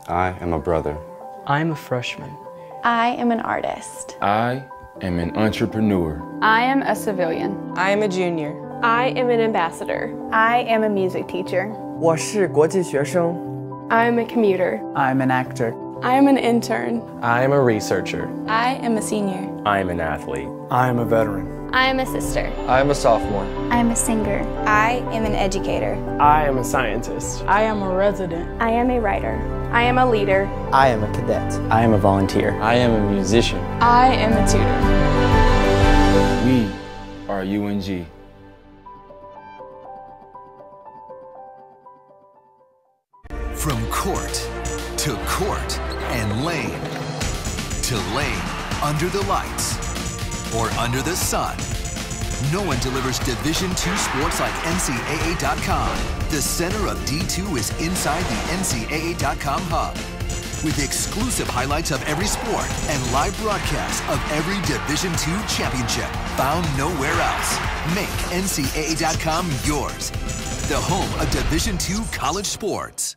I am a brother. I'm a freshman. I am an artist. I am an entrepreneur. I am a civilian. I am a junior. I am an ambassador. I am a music teacher. 我是国际学生. I am a commuter. I'm an actor. I am an intern. I am a researcher. I am a senior. I am an athlete. I am a veteran. I am a sister. I am a sophomore. I am a singer. I am an educator. I am a scientist. I am a resident. I am a writer. I am a leader. I am a cadet. I am a volunteer. I am a musician. I am a tutor. We are UNG. From court to court and lane to lane, under the lights or under the sun, no one delivers Division II sports like NCAA.com. The center of D2 is inside the NCAA.com hub, with exclusive highlights of every sport and live broadcasts of every Division II championship found nowhere else. Make NCAA.com yours, the home of Division II college sports.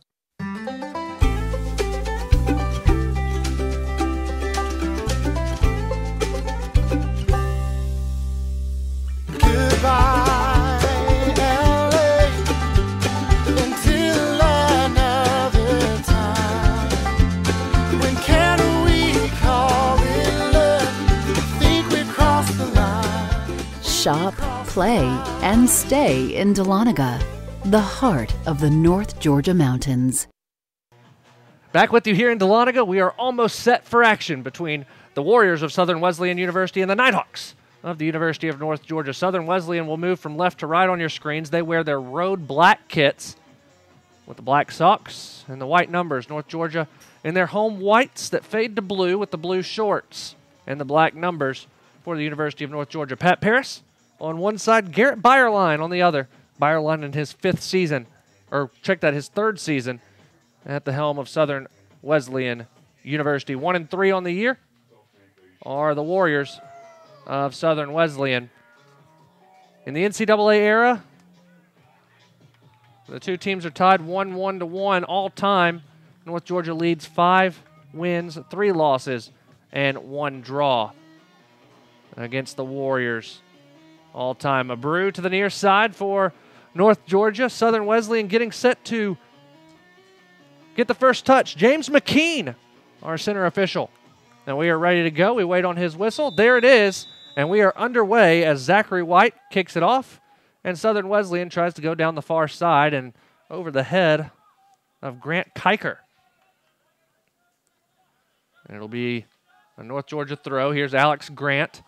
Shop, play, and stay in Dahlonega, the heart of the North Georgia mountains. Back with you here in Dahlonega, we are almost set for action between the Warriors of Southern Wesleyan University and the Nighthawks of the University of North Georgia. Southern Wesleyan will move from left to right on your screens. They wear their road black kits with the black socks and the white numbers. North Georgia in their home whites that fade to blue with the blue shorts and the black numbers for the University of North Georgia. Pat Paris on one side, Garrett Byerline on the other. Byerline in his fifth season, or check that, his third season at the helm of Southern Wesleyan University. 1-3 on the year are the Warriors of Southern Wesleyan. In the NCAA era, the two teams are tied 1-1 all time. North Georgia leads 5 wins, 3 losses, and 1 draw against the Warriors all time. A brew to the near side for North Georgia. Southern Wesleyan getting set to get the first touch. James McKean, our center official. And we are ready to go. We wait on his whistle. There it is. And we are underway as Zachary White kicks it off. And Southern Wesleyan tries to go down the far side and over the head of Grant Kiker. And it'll be a North Georgia throw. Here's Alex Grant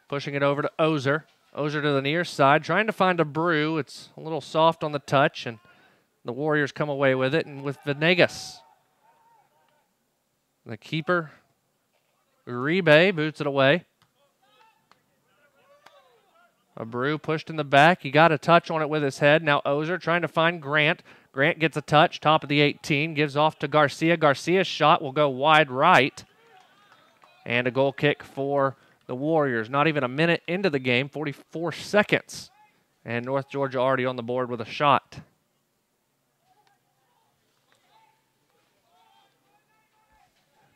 pushing it over to Ozer. Ozer to the near side, trying to find a brew. It's a little soft on the touch, and the Warriors come away with it. And with Venegas, the keeper, Uribe, boots it away. A brew pushed in the back. He got a touch on it with his head. Now Ozer trying to find Grant. Grant gets a touch, top of the 18, gives off to Garcia. Garcia's shot will go wide right. And a goal kick for the Warriors. Not even a minute into the game, 44 seconds. And North Georgia already on the board with a shot.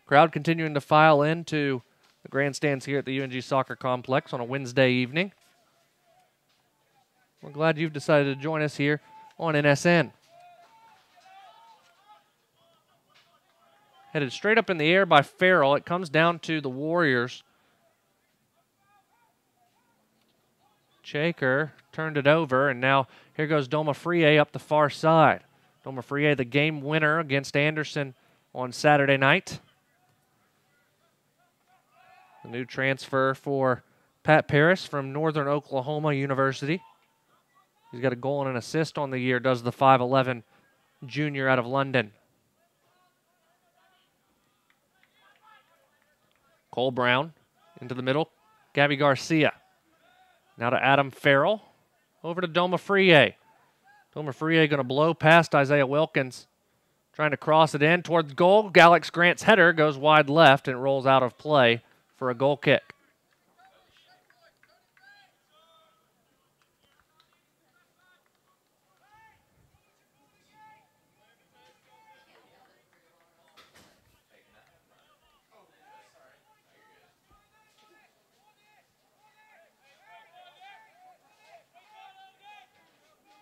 Crowd continuing to file into the grandstands here at the UNG Soccer Complex on a Wednesday evening. We're glad you've decided to join us here on NSN. Headed straight up in the air by Farrell. It comes down to the Warriors. Shaker turned it over, and now here goes Doma Frie up the far side. Doma Frie, the game winner against Anderson on Saturday night. The new transfer for Pat Paris from Northern Oklahoma University. He's got a goal and an assist on the year, does the 5'11 junior out of London. Cole Brown into the middle. Gabby Garcia. Now to Adam Farrell. Over to Doma Frie. Doma Frie going to blow past Isaiah Wilkins. Trying to cross it in towards goal. Alex Grant's header goes wide left and rolls out of play for a goal kick.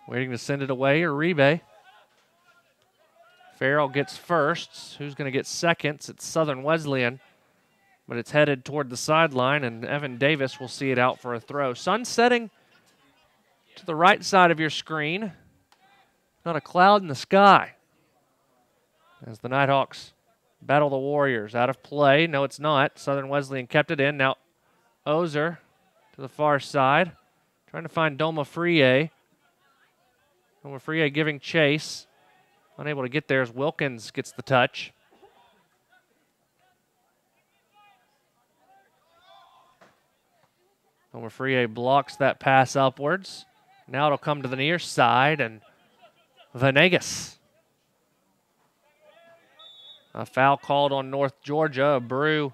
Waiting to send it away, Uribe. Farrell gets first. Who's going to get seconds? It's Southern Wesleyan, but it's headed toward the sideline, and Evan Davis will see it out for a throw. Sun setting to the right side of your screen. Not a cloud in the sky as the Nighthawks battle the Warriors. Out of play. No, it's not. Southern Wesleyan kept it in. Now Ozer to the far side, trying to find Doma Frié. Doma Frié giving chase. Unable to get there as Wilkins gets the touch. Doma Frié blocks that pass upwards. Now it'll come to the near side, and Venegas. A foul called on North Georgia. A brew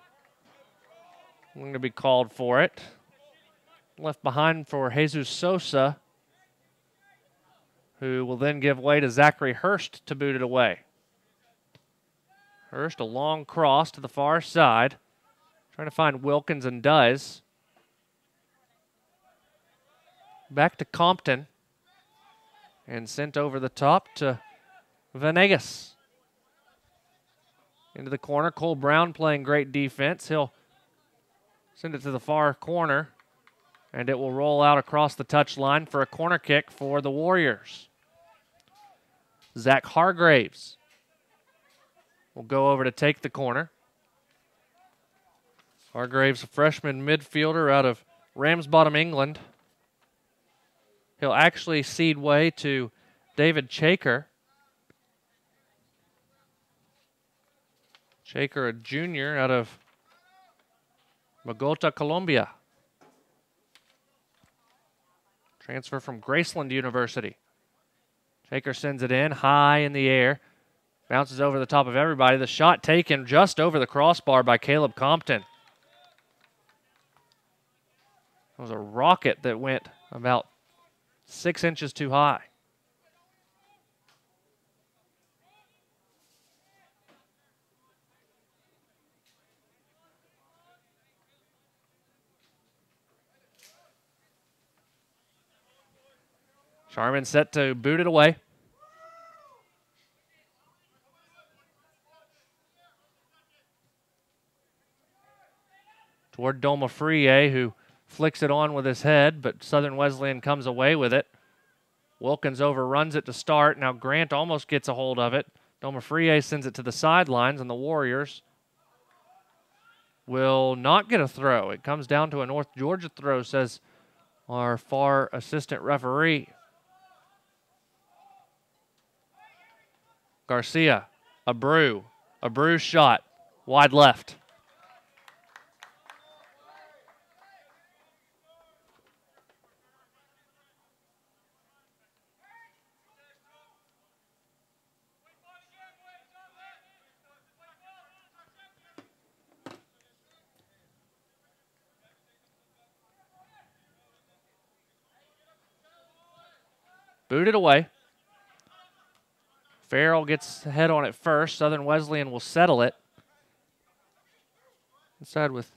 going to be called for it. Left behind for Jesus Sosa, who will then give way to Zachary Hurst to boot it away. Hurst, a long cross to the far side. Trying to find Wilkins and does. Back to Compton. And sent over the top to Venegas. Into the corner. Cole Brown playing great defense. He'll send it to the far corner. And it will roll out across the touchline for a corner kick for the Warriors. Zach Hargraves will go over to take the corner. Hargraves, a freshman midfielder out of Ramsbottom, England. He'll actually cede way to David Chaker. Chaker, a junior out of Bogota, Colombia. Transfer from Graceland University. Shaker sends it in high in the air. Bounces over the top of everybody. The shot taken just over the crossbar by Caleb Compton. It was a rocket that went about 6 inches too high. Sharman set to boot it away. Toward Doma Frié, who flicks it on with his head, but Southern Wesleyan comes away with it. Wilkins overruns it to start. Now Grant almost gets a hold of it. Doma Frié sends it to the sidelines, and the Warriors will not get a throw. It comes down to a North Georgia throw, says our far assistant referee. Garcia, a brew shot, wide left. Booted away. Farrell gets ahead on it first. Southern Wesleyan will settle it. Inside with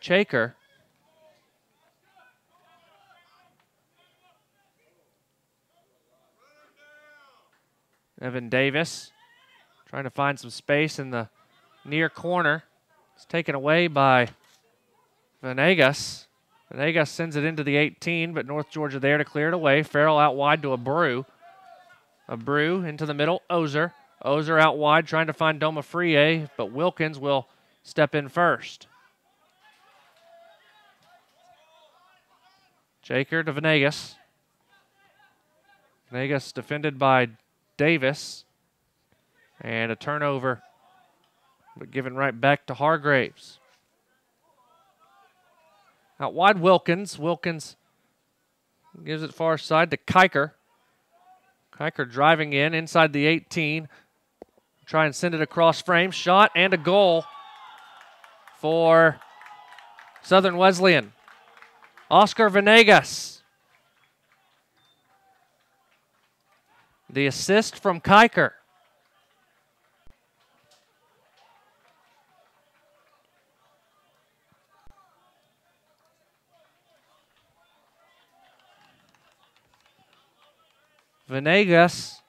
Chaker. Evan Davis trying to find some space in the near corner. It's taken away by Venegas. Venegas sends it into the 18, but North Georgia there to clear it away. Farrell out wide to a brew. A brew into the middle, Ozer. Ozer out wide trying to find Doma Frié, but Wilkins will step in first. Chaker to Venegas. Venegas defended by Davis. And a turnover, but given right back to Hargraves. Out wide, Wilkins. Wilkins gives it far side to Kiker. Kiker driving in inside the 18. Try and send it across frame. Shot and a goal for Southern Wesleyan. Oscar Venegas. The assist from Kiker. Venegas,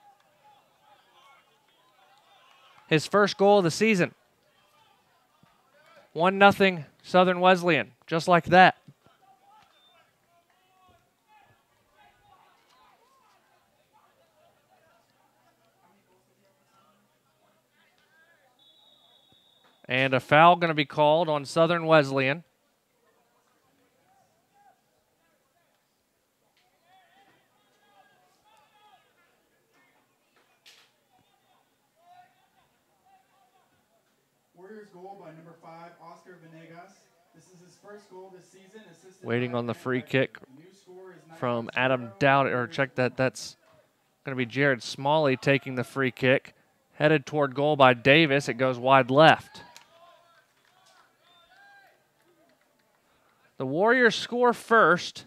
his first goal of the season. 1-0 Southern Wesleyan, just like that. And a foul going to be called on Southern Wesleyan. Warriors goal by number 5, Oscar Venegas. This is his first goal this season. Waiting on the free kick from Adam Dowd, or check that, that's going to be Jared Smalley taking the free kick. Headed toward goal by Davis. It goes wide left. The Warriors score first.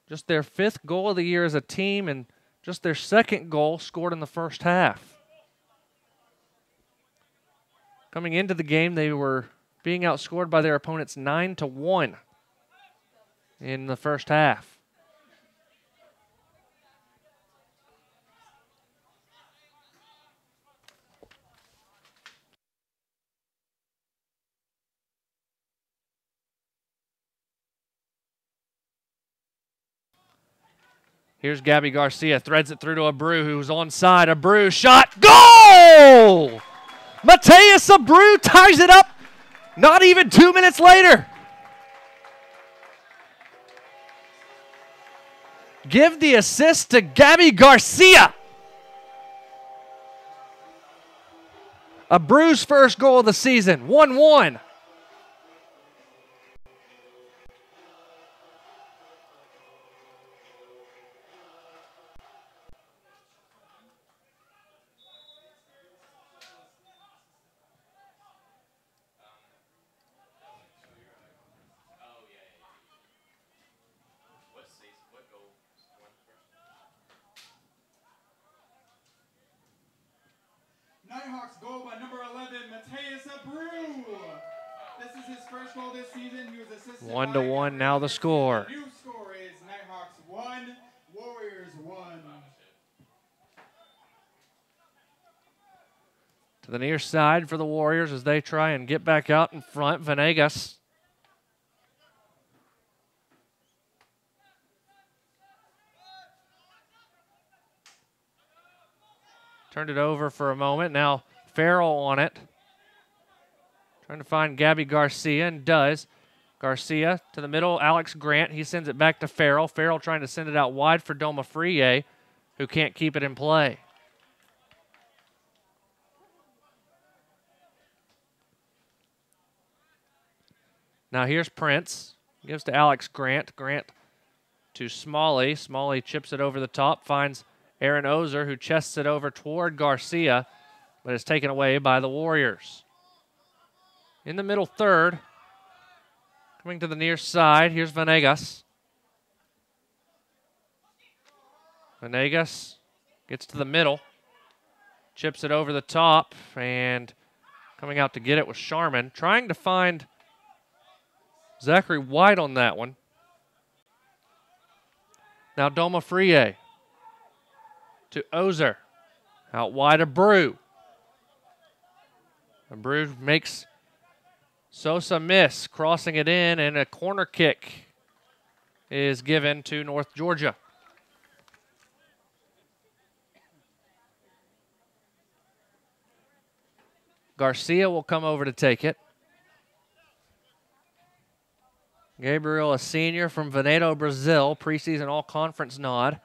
Just their 5th goal of the year as a team, and just their 2nd goal scored in the first half. Coming into the game, they were being outscored by their opponents 9-1 in the first half. Here's Gabby Garcia, threads it through to Abreu, who's onside. Abreu shot, goal! Mateus Abreu ties it up not even 2 minutes later. Give the assist to Gabby Garcia. Abreu's first goal of the season, 1-1. Nighthawks goal by number 11, Mateus Abreu. This is his first goal this season. He was assisted 1-1 now the score. The new score is Nighthawks 1, Warriors 1. To the near side for the Warriors as they try and get back out in front. Venegas. Turned it over for a moment. Now Farrell on it. Trying to find Gabby Garcia, and does. Garcia to the middle. Alex Grant. He sends it back to Farrell. Farrell trying to send it out wide for Doma Friye, who can't keep it in play. Now here's Prince. Gives to Alex Grant. Grant to Smalley. Smalley chips it over the top. Finds Aaron Ozer, who chests it over toward Garcia, but is taken away by the Warriors. In the middle third, coming to the near side, here's Venegas. Venegas gets to the middle, chips it over the top, and coming out to get it was Sharman, trying to find Zachary White on that one. Now Doma Friye to Ozer. Out wide, Abreu. Abreu makes Sosa miss, crossing it in, and a corner kick is given to North Georgia. Garcia will come over to take it. Gabriel, a senior from Veneto, Brazil, preseason all-conference nod.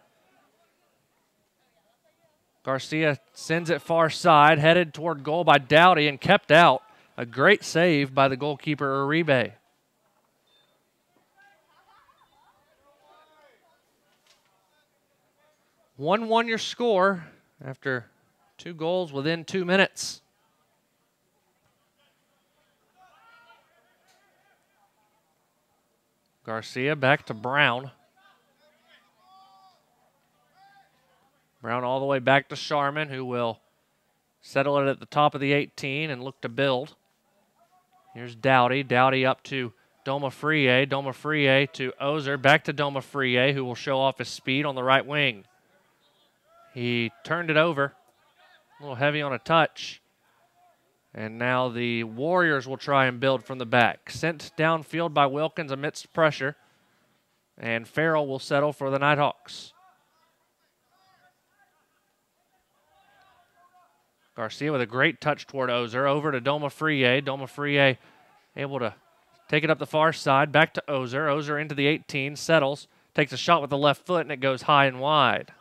Garcia sends it far side, headed toward goal by Dowdy and kept out. A great save by the goalkeeper, Uribe. One your score after 2 goals within 2 minutes. Garcia back to Brown. Brown all the way back to Sharman, who will settle it at the top of the 18 and look to build. Here's Dowdy. Dowdy up to Domafrie. Domafrie to Ozer. Back to Domafrie, who will show off his speed on the right wing. He turned it over. A little heavy on a touch. And now the Warriors will try and build from the back. Sent downfield by Wilkins amidst pressure. And Farrell will settle for the Nighthawks. Garcia with a great touch toward Ozer. Over to Domafrie. Domafrie able to take it up the far side. Back to Ozer. Ozer into the 18. Settles. Takes a shot with the left foot, and it goes high and wide.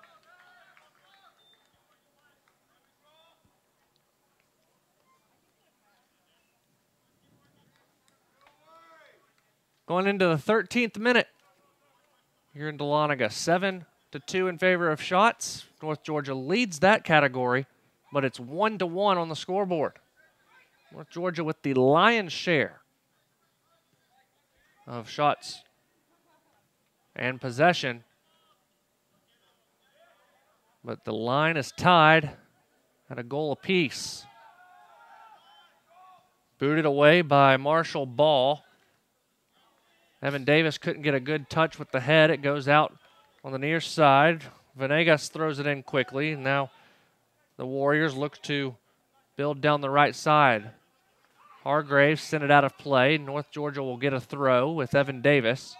Going into the 13th minute here in Dahlonega. 7-2 in favor of shots. North Georgia leads that category, but it's 1-1 on the scoreboard. North Georgia with the lion's share of shots and possession. But the line is tied at a goal apiece. Booted away by Marshall Ball. Evan Davis couldn't get a good touch with the head. It goes out on the near side. Venegas throws it in quickly. Now the Warriors look to build down the right side. Hargraves sent it out of play. North Georgia will get a throw with Evan Davis.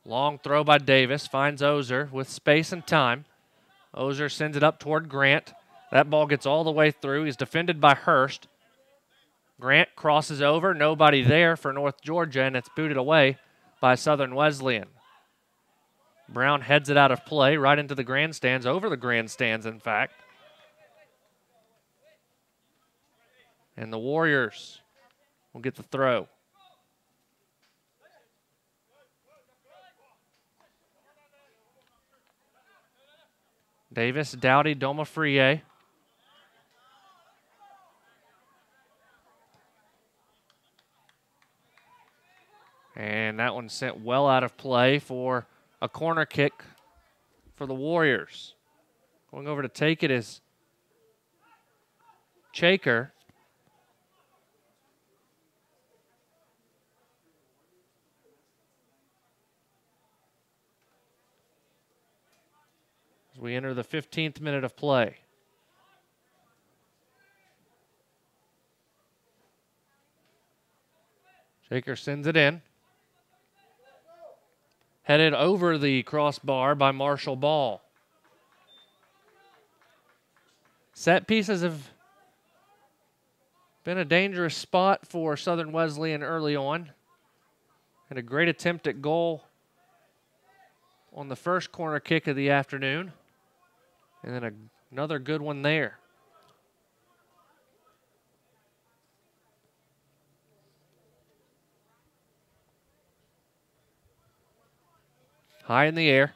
Long throw by Davis. Finds Ozer with space and time. Ozer sends it up toward Grant. That ball gets all the way through. He's defended by Hurst. Grant crosses over. Nobody there for North Georgia, and it's booted away by Southern Wesleyan. Brown heads it out of play right into the grandstands, over the grandstands, in fact. And the Warriors will get the throw. Davis, Dowdy, Domafrie. And that one sent well out of play for a corner kick for the Warriors. Going over to take it is Chaker. As we enter the 15th minute of play. Shaker sends it in. Headed over the crossbar by Marshall Ball. Set pieces have been a dangerous spot for Southern Wesleyan early on. Had a great attempt at goal on the first corner kick of the afternoon. And then another good one there. High in the air,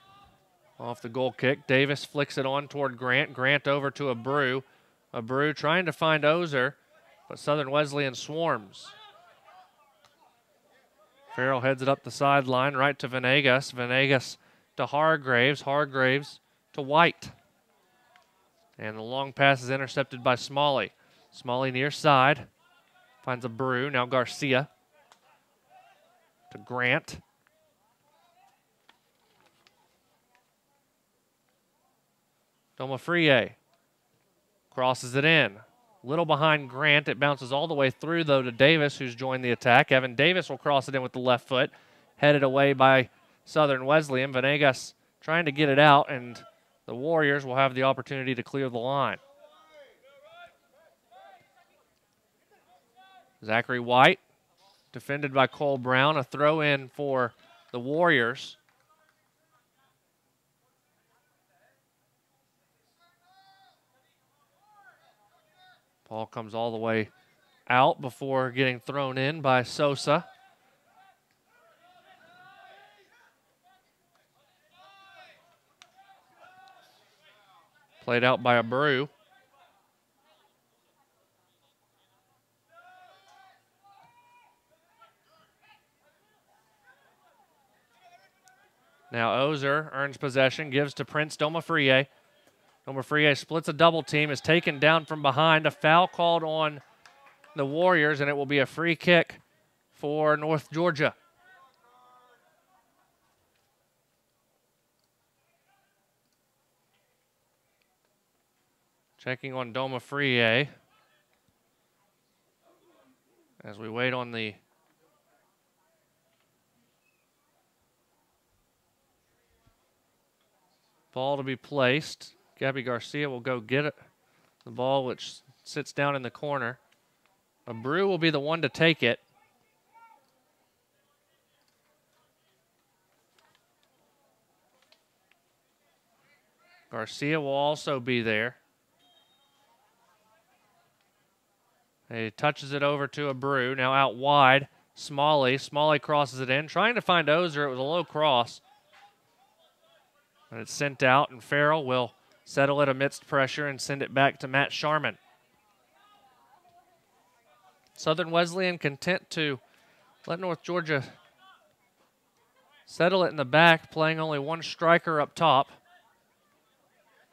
off the goal kick. Davis flicks it on toward Grant. Grant over to Abreu. Abreu trying to find Ozer, but Southern Wesleyan swarms. Farrell heads it up the sideline, right to Venegas. Venegas to Hargraves. Hargraves to White. And the long pass is intercepted by Smalley. Smalley near side. Finds Abreu. Now Garcia to Grant. Domafrie crosses it in. Little behind Grant. It bounces all the way through, though, to Davis, who's joined the attack. Evan Davis will cross it in with the left foot. Headed away by Southern Wesleyan. Venegas trying to get it out, and the Warriors will have the opportunity to clear the line. Zachary White, defended by Cole Brown. A throw in for the Warriors. Ball comes all the way out before getting thrown in by Sosa. Played out by Abreu. Now Ozer earns possession, gives to Prince Domafrie. Domofrie splits a double team, is taken down from behind. A foul called on the Warriors, and it will be a free kick for North Georgia. Checking on Domofrie as we wait on the ball to be placed. Gabby Garcia will go get it. The ball, which sits down in the corner. Abreu will be the one to take it. Garcia will also be there. He touches it over to Abreu. Now out wide, Smalley. Smalley crosses it in. Trying to find Ozer. It was a low cross. And it's sent out, and Farrell will settle it amidst pressure and send it back to Matt Sharman. Southern Wesleyan content to let North Georgia settle it in the back, playing only one striker up top.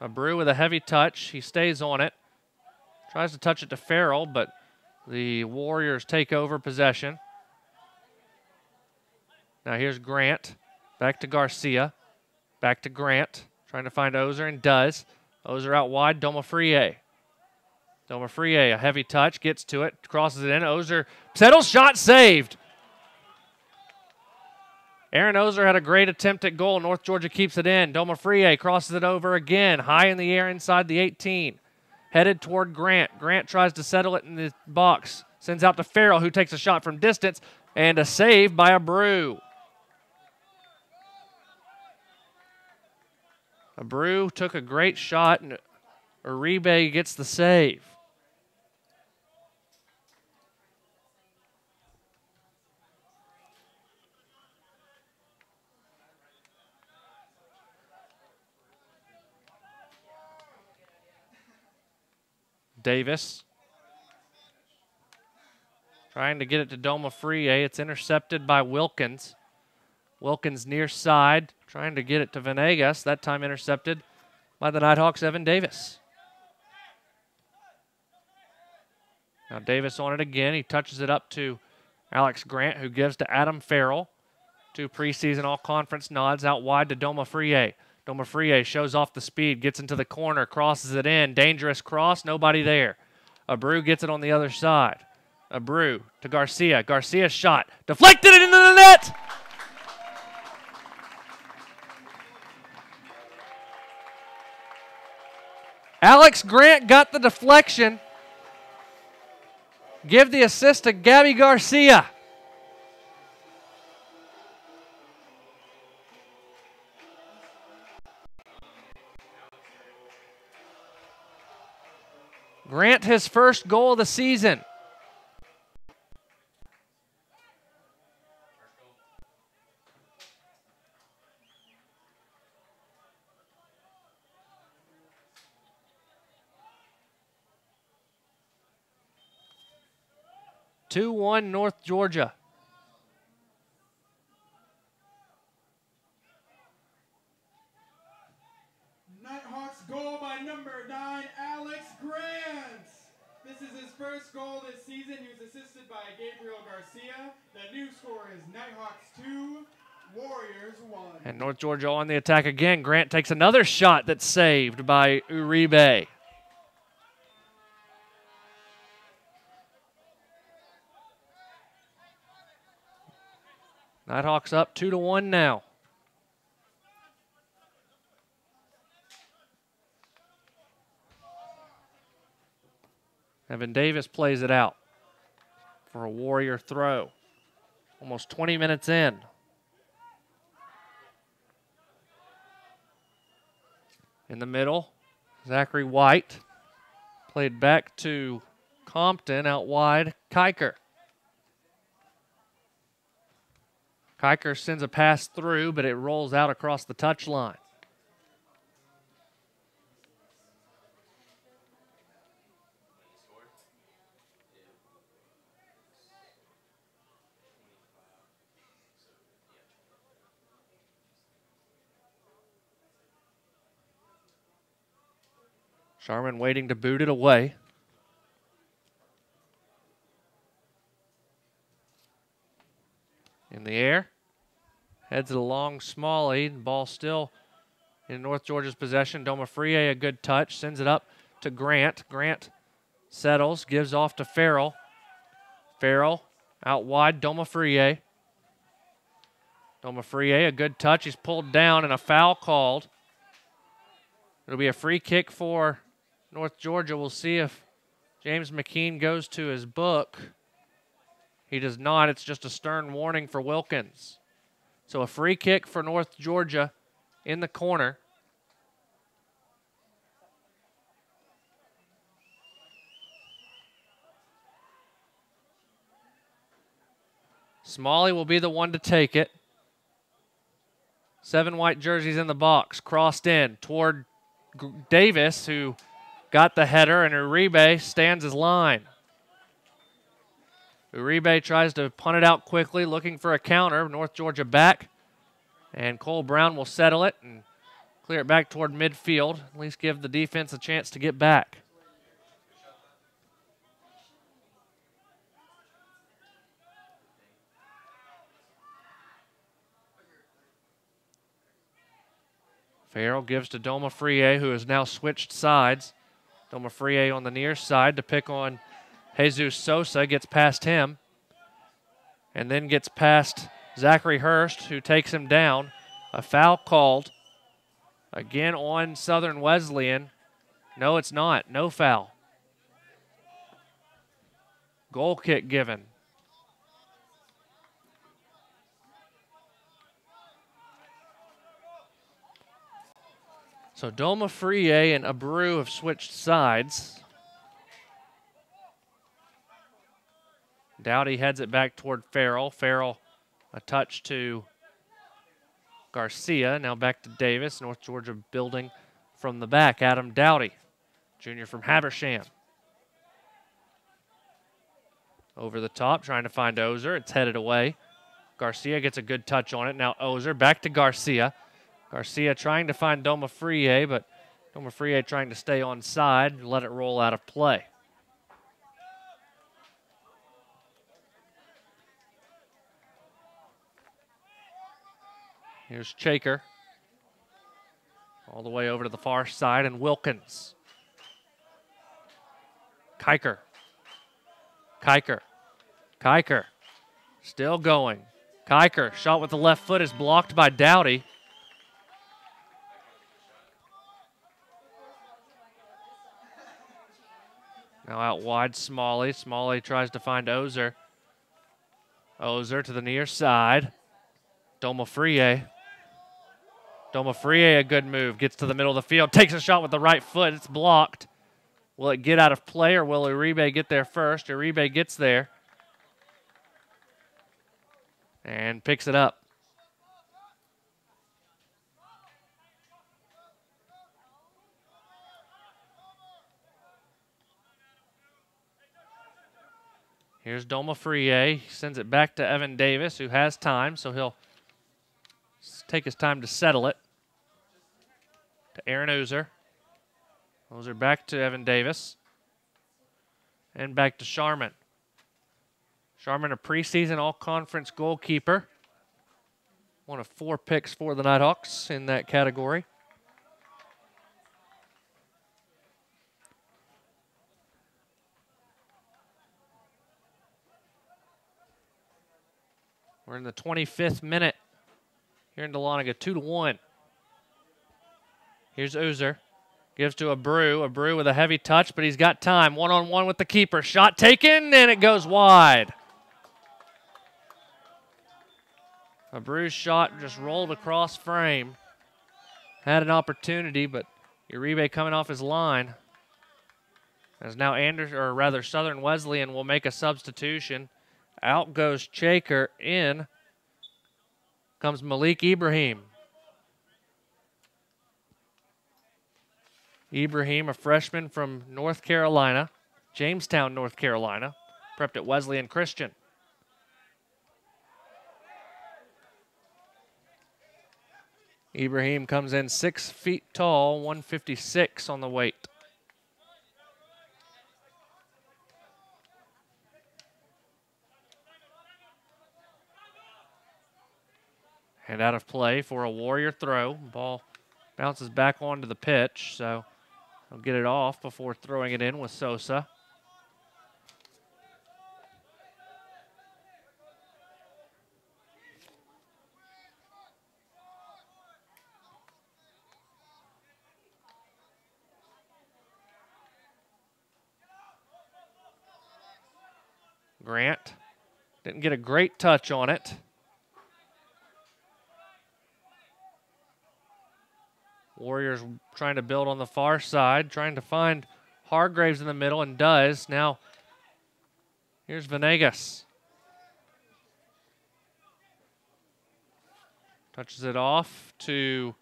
Abreu with a heavy touch. He stays on it. Tries to touch it to Farrell, but the Warriors take over possession. Now here's Grant. Back to Garcia. Back to Grant. Trying to find Ozer, and does. Ozer out wide. Domofrie. Domofrie, a heavy touch. Gets to it. Crosses it in. Ozer settles. Shot saved. Aaron Ozer had a great attempt at goal. North Georgia keeps it in. Domofrie crosses it over again. High in the air inside the 18. Headed toward Grant. Grant tries to settle it in the box. Sends out to Farrell, who takes a shot from distance. And a save by Abreu. Abreu took a great shot, and Uribe gets the save. Davis trying to get it to Domofrie. It's intercepted by Wilkins. Wilkins near side, trying to get it to Venegas. That time intercepted by the Nighthawks' Evan Davis. Now Davis on it again. He touches it up to Alex Grant, who gives to Adam Farrell. 2 preseason all-conference nods out wide to Domofrie. Domofrie shows off the speed, gets into the corner, crosses it in. Dangerous cross, nobody there. Abreu gets it on the other side. Abreu to Garcia. Garcia's shot. Deflected it into the net! Alex Grant got the deflection. Give the assist to Gabby Garcia. Grant his first goal of the season. (2-1) North Georgia. Nighthawks goal by number 9, Alex Grant. This is his first goal this season. He was assisted by Gabriel Garcia. The new score is Nighthawks 2, Warriors 1. And North Georgia on the attack again. Grant takes another shot that's saved by Uribe. Nighthawks up 2-1 now. Evan Davis plays it out for a Warrior throw. Almost 20 minutes in. In the middle, Zachary White. Played back to Compton, out wide, Kiker. Kiker sends a pass through, but it rolls out across the touchline. Sharman waiting to boot it away. In the air. Heads it along Smalley. Ball still in North Georgia's possession. Domafrie, a good touch. Sends it up to Grant. Grant settles. Gives off to Farrell. Farrell out wide. Domafrie. Domafrie, a good touch. He's pulled down and a foul called. It'll be a free kick for North Georgia. We'll see if James McKean goes to his book. He does not. It's just a stern warning for Wilkins. So a free kick for North Georgia in the corner. Smalley will be the one to take it. 7 white jerseys in the box. Crossed in toward Davis, who got the header, and Uribe stands his line. Uribe tries to punt it out quickly, looking for a counter. North Georgia back, and Cole Brown will settle it and clear it back toward midfield, at least give the defense a chance to get back. Farrell gives to Domafrie, who has now switched sides. Domafrie on the near side to pick on Jesus Sosa, gets past him, and then gets past Zachary Hurst, who takes him down. A foul called again on Southern Wesleyan. No, it's not. No foul. Goal kick given. So Domafrie and Abreu have switched sides. Dowdy heads it back toward Farrell. Farrell a touch to Garcia. Now back to Davis. North Georgia building from the back. Adam Dowdy, junior from Habersham. Over the top, trying to find Ozer. It's headed away. Garcia gets a good touch on it. Now Ozer back to Garcia. Garcia trying to find Domafrie, but Domafrie trying to stay on side and let it roll out of play. Here's Chaker. All the way over to the far side, and Wilkins. Kiker. Still going. Kiker, shot with the left foot, is blocked by Dowdy. Now out wide, Smalley. Smalley tries to find Ozer. Ozer to the near side. Domafrie. Domafrie, a good move. Gets to the middle of the field. Takes a shot with the right foot. It's blocked. Will it get out of play, or will Uribe get there first? Uribe gets there. And picks it up. Here's Domafrie. He sends it back to Evan Davis, who has time, so he'll take his time to settle it. To Aaron Ozer. Ozer back to Evan Davis. And back to Sharman. Sharman, a preseason all-conference goalkeeper. One of 4 picks for the Nighthawks in that category. We're in the 25th minute here in Dahlonega, 2-1. Here's Ozer. Gives to Abreu. Abreu with a heavy touch, but he's got time. One-on-one with the keeper. Shot taken, and it goes wide. Abreu's shot just rolled across frame. Had an opportunity, but Uribe coming off his line. As now Southern Wesleyan will make a substitution. Out goes Chaker. In comes Malik Ibrahim. Ibrahim, a freshman from North Carolina, Jamestown, North Carolina, prepped at Wesleyan Christian. Ibrahim comes in 6 feet tall, 156 on the weight. And out of play for a Warrior throw. Ball bounces back onto the pitch, so he'll get it off before throwing it in with Sosa. Grant didn't get a great touch on it. Warriors trying to build on the far side, trying to find Hargraves in the middle, and does. Now, here's Venegas. Touches it off to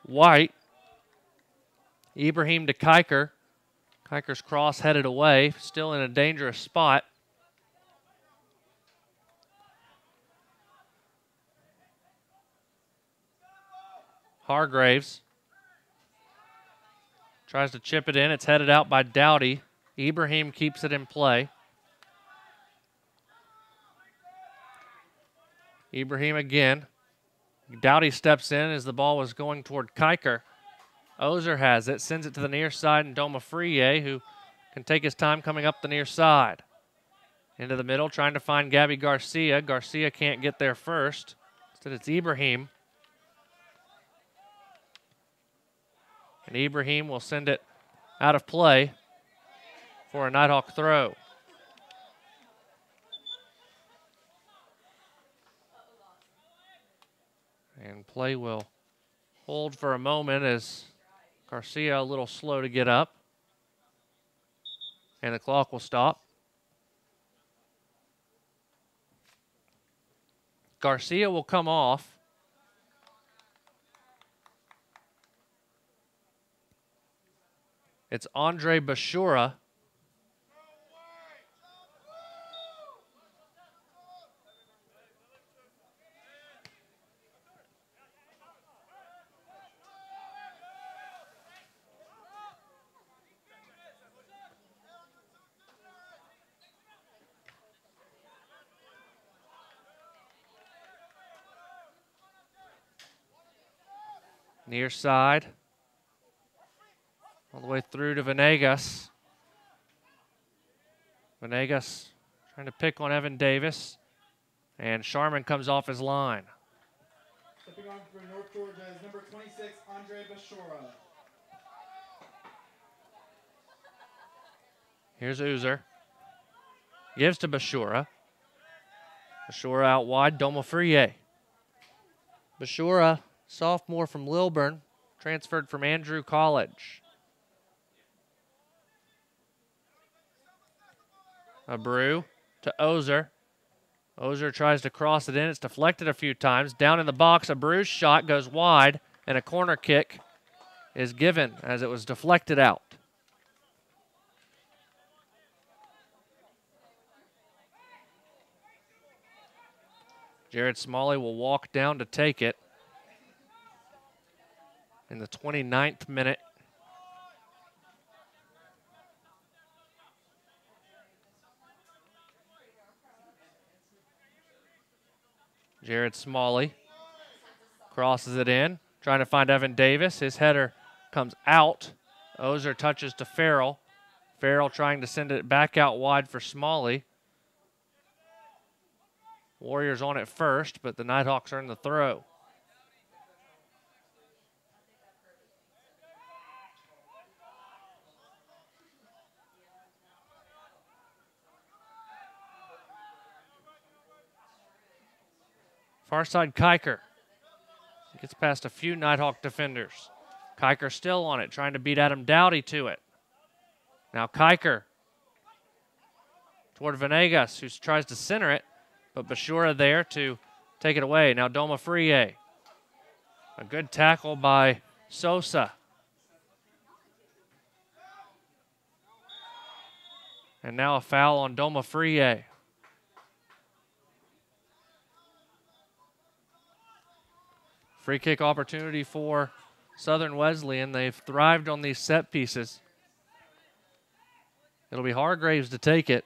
White. Ibrahim to Kiker. Kiker's cross headed away, still in a dangerous spot. Hargraves tries to chip it in. It's headed out by Dowdy. Ibrahim keeps it in play. Ibrahim again. Dowdy steps in as the ball was going toward Kiker. Ozer has it, sends it to the near side, and Domafriye, who can take his time coming up the near side. Into the middle, trying to find Gabby Garcia. Garcia can't get there first. Instead, it's Ibrahim. And Ibrahim will send it out of play for a Nighthawk throw. And play will hold for a moment as Garcia a little slow to get up. And the clock will stop. Garcia will come off. It's Andre Bashura. Near side. All the way through to Venegas. Venegas trying to pick on Evan Davis. And Sharman comes off his line. Stepping on for North Georgia is number 26, Andre Bashura. Here's Uzer. Gives to Bashura. Bashura out wide, Domafriye. Bashura, sophomore from Lilburn, transferred from Andrew College. Abreu to Ozer. Ozer tries to cross it in. It's deflected a few times. Down in the box, Abreu's shot goes wide, and a corner kick is given as it was deflected out. Jared Smalley will walk down to take it in the 29th minute. Jared Smalley crosses it in, trying to find Evan Davis. His header comes out. Ozer touches to Farrell. Farrell trying to send it back out wide for Smalley. Warriors on it first, but the Nighthawks earn the throw. Far side Kiker. Gets past a few Nighthawk defenders. Kiker still on it, trying to beat Adam Dowdy to it. Now Kiker toward Venegas, who tries to center it, but Bashura there to take it away. Now Domafriye. A good tackle by Sosa. And now a foul on Domafriye. Free kick opportunity for Southern Wesleyan. They've thrived on these set pieces. It'll be Hargraves to take it.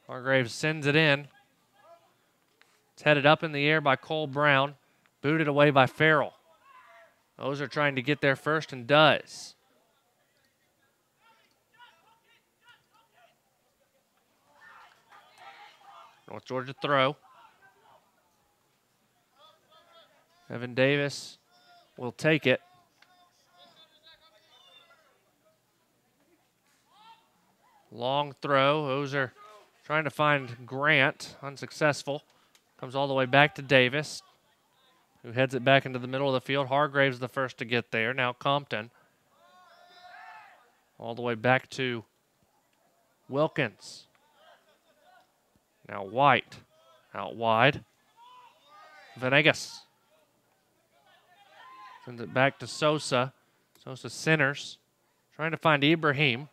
Hargraves sends it in. It's headed up in the air by Cole Brown, booted away by Farrell. Ozer trying to get there first and does. North Georgia throw. Evan Davis will take it. Long throw. Ozer trying to find Grant. Unsuccessful. Comes all the way back to Davis, who heads it back into the middle of the field. Hargrave's the first to get there. Now Compton. All the way back to Wilkins. Now White. Out wide. Venegas. Sends it back to Sosa. Sosa centers. Trying to find Ibrahim.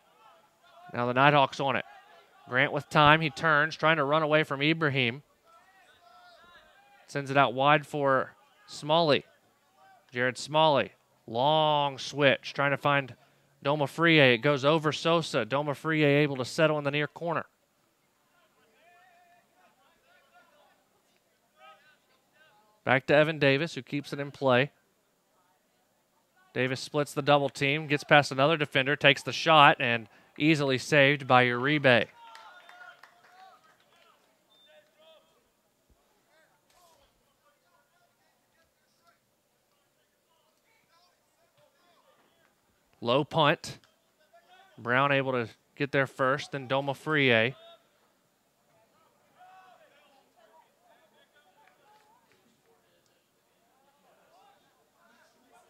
Now the Nighthawks on it. Grant with time. He turns. Trying to run away from Ibrahim. Sends it out wide for Smalley. Jared Smalley. Long switch. Frying to find Doma Frie. It goes over Sosa. Doma Frie able to settle in the near corner. Back to Evan Davis, who keeps it in play. Davis splits the double team, gets past another defender, takes the shot, and easily saved by Uribe. Low punt. Brown able to get there first, then Doma Frie.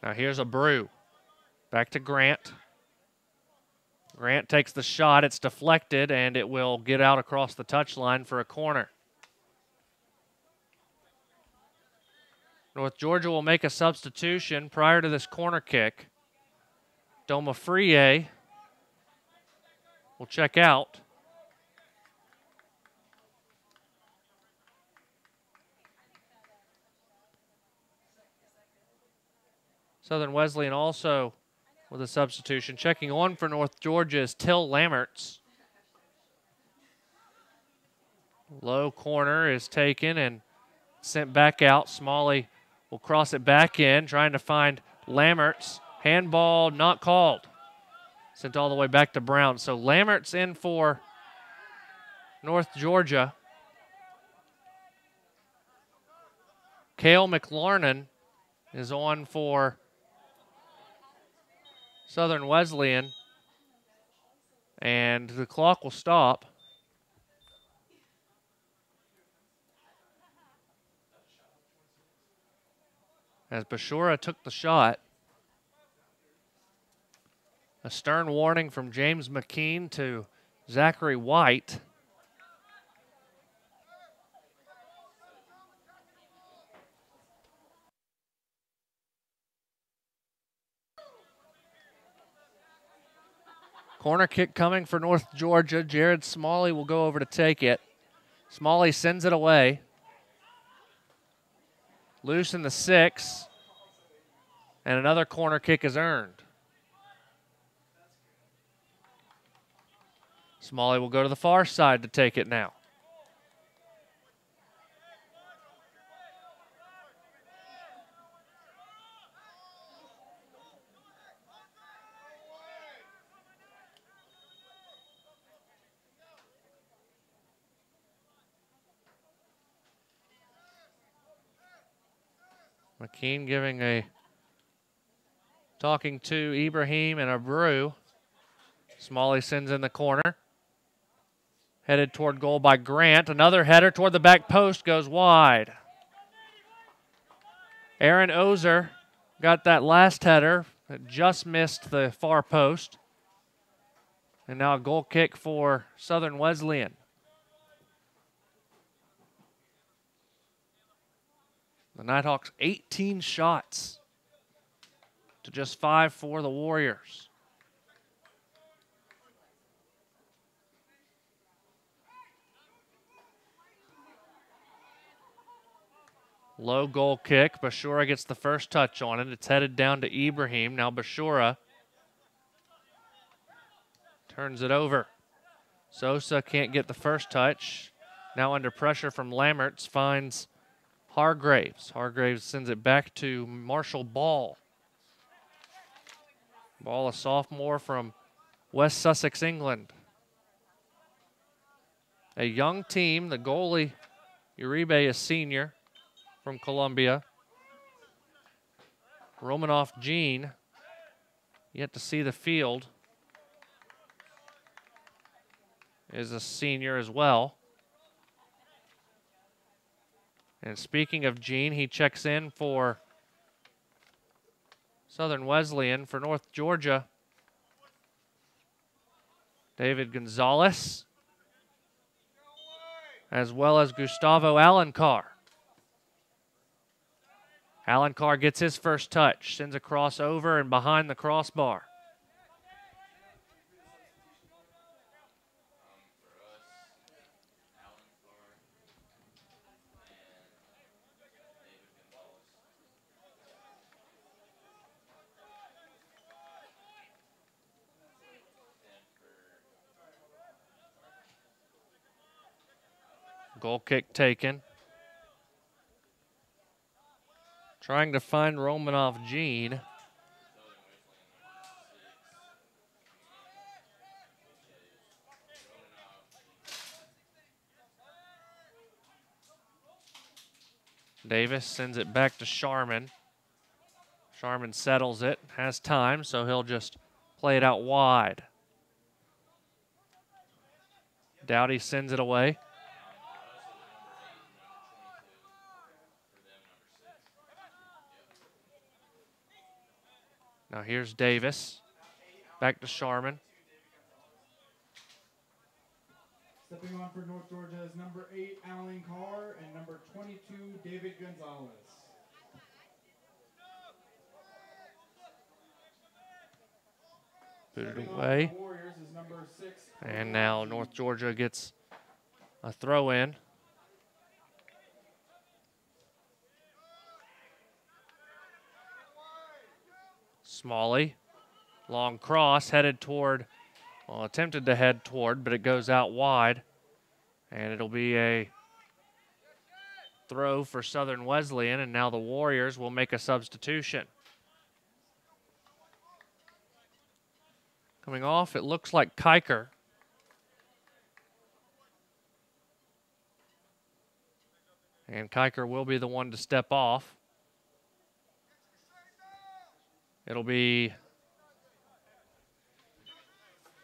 Now here's a Brew. Back to Grant. Grant takes the shot. It's deflected, and it will get out across the touchline for a corner. North Georgia will make a substitution prior to this corner kick. Doma Frie will check out. Southern Wesleyan also with a substitution. Checking on for North Georgia is Till Lammerts. Low corner is taken and sent back out. Smalley will cross it back in, trying to find Lammerts. Handball not called. Sent all the way back to Brown. So Lammerts in for North Georgia. Cale McLarnon is on for Southern Wesleyan, and the clock will stop. As Bashura took the shot. A stern warning from James McKean to Zachary White. Corner kick coming for North Georgia. Jared Smalley will go over to take it. Smalley sends it away. Loose in the 6. And another corner kick is earned. Smalley will go to the far side to take it now. McKean giving a talking to Ibrahim and a Brew. Smalley sends in the corner. Headed toward goal by Grant. Another header toward the back post goes wide. Aaron Ozer got that last header. It just missed the far post. And now a goal kick for Southern Wesleyan. The Nighthawks 18 shots to just 5 for the Warriors. Low goal kick. Bashura gets the first touch on it. It's headed down to Ibrahim. Now Bashura turns it over. Sosa can't get the first touch. Now under pressure from Lammerts finds Hargraves. Hargraves sends it back to Marshall Ball. Ball, a sophomore from West Sussex, England. A young team. The goalie, Uribe, is senior from Columbia. Romanoff Jean, yet to see the field, is a senior as well. And speaking of Jean, he checks in for Southern Wesleyan. For North Georgia, David Gonzalez, as well as Gustavo Alencar. Alencar gets his first touch, sends a cross over and behind the crossbar. Goal kick taken. Trying to find Romanoff Jean. Davis sends it back to Sharman. Sharman settles it, has time, so he'll just play it out wide. Dowdy sends it away. Now here's Davis. Back to Sharman. Stepping on for North Georgia is number 8, Alan Carr, and number 22, David Gonzalez. Put it away. And now North Georgia gets a throw in. Smalley, long cross headed toward, well, attempted to head toward, but it goes out wide. And it'll be a throw for Southern Wesleyan, and now the Warriors will make a substitution. Coming off, it looks like Kiker. And Kiker will be the one to step off. It'll be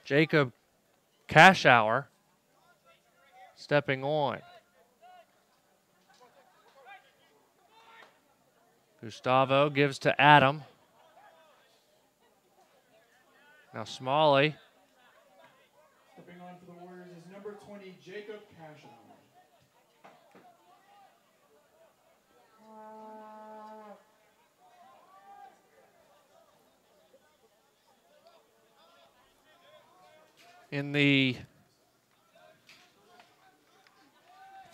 Jacob Cashour stepping on. Gustavo gives to Adam. Now Smalley. Stepping on for the Warriors is number 20, Jacob Cashour. In the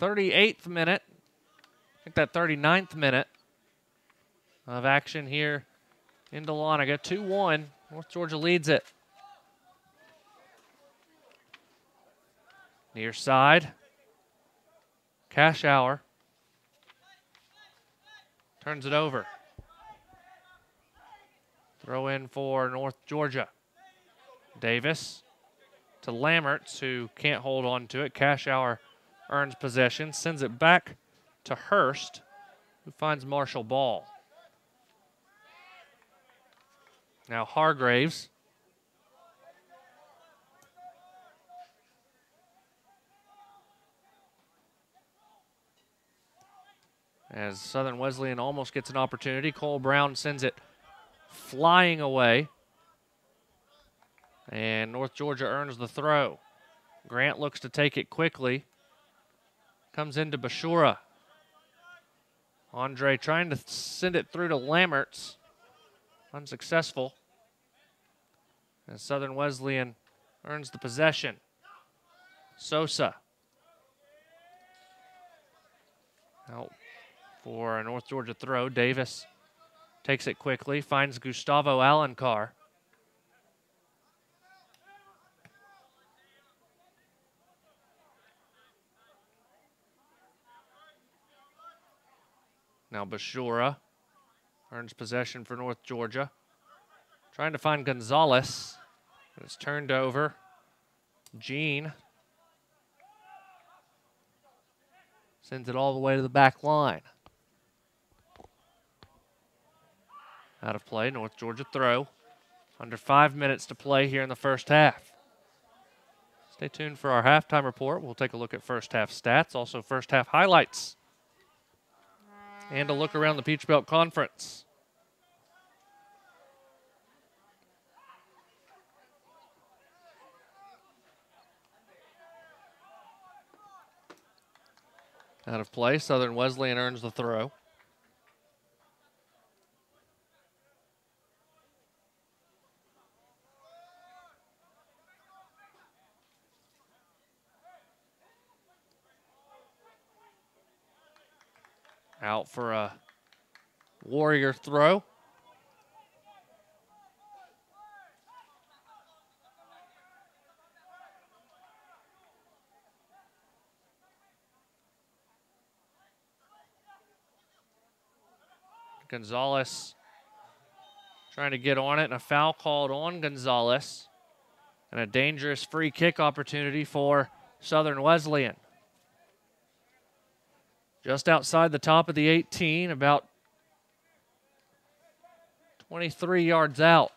38th minute, I think that 39th minute of action here in Dahlonega. 2-1, North Georgia leads it. Near side, Cashour turns it over. Throw in for North Georgia. Davis to Lammerts, who can't hold on to it. Cashour earns possession, sends it back to Hurst, who finds Marshall Ball. Now Hargraves. As Southern Wesleyan almost gets an opportunity, Cole Brown sends it flying away. And North Georgia earns the throw. Grant looks to take it quickly. Comes into Bashura. Andre trying to send it through to Lammerts. Unsuccessful. And Southern Wesleyan earns the possession. Sosa. Out for a North Georgia throw. Davis takes it quickly, finds Gustavo Alencar. Now Bashura earns possession for North Georgia. Trying to find Gonzalez. It's turned over. Jean sends it all the way to the back line. Out of play, North Georgia throw. Under 5 minutes to play here in the first half. Stay tuned for our halftime report. We'll take a look at first half stats, also first half highlights, and a look around the Peach Belt Conference. Out of play, Southern Wesleyan earns the throw. Out for a Warrior throw. Gonzalez trying to get on it, and a foul called on Gonzalez. And a dangerous free kick opportunity for Southern Wesleyan. Just outside the top of the 18, about 23 yards out.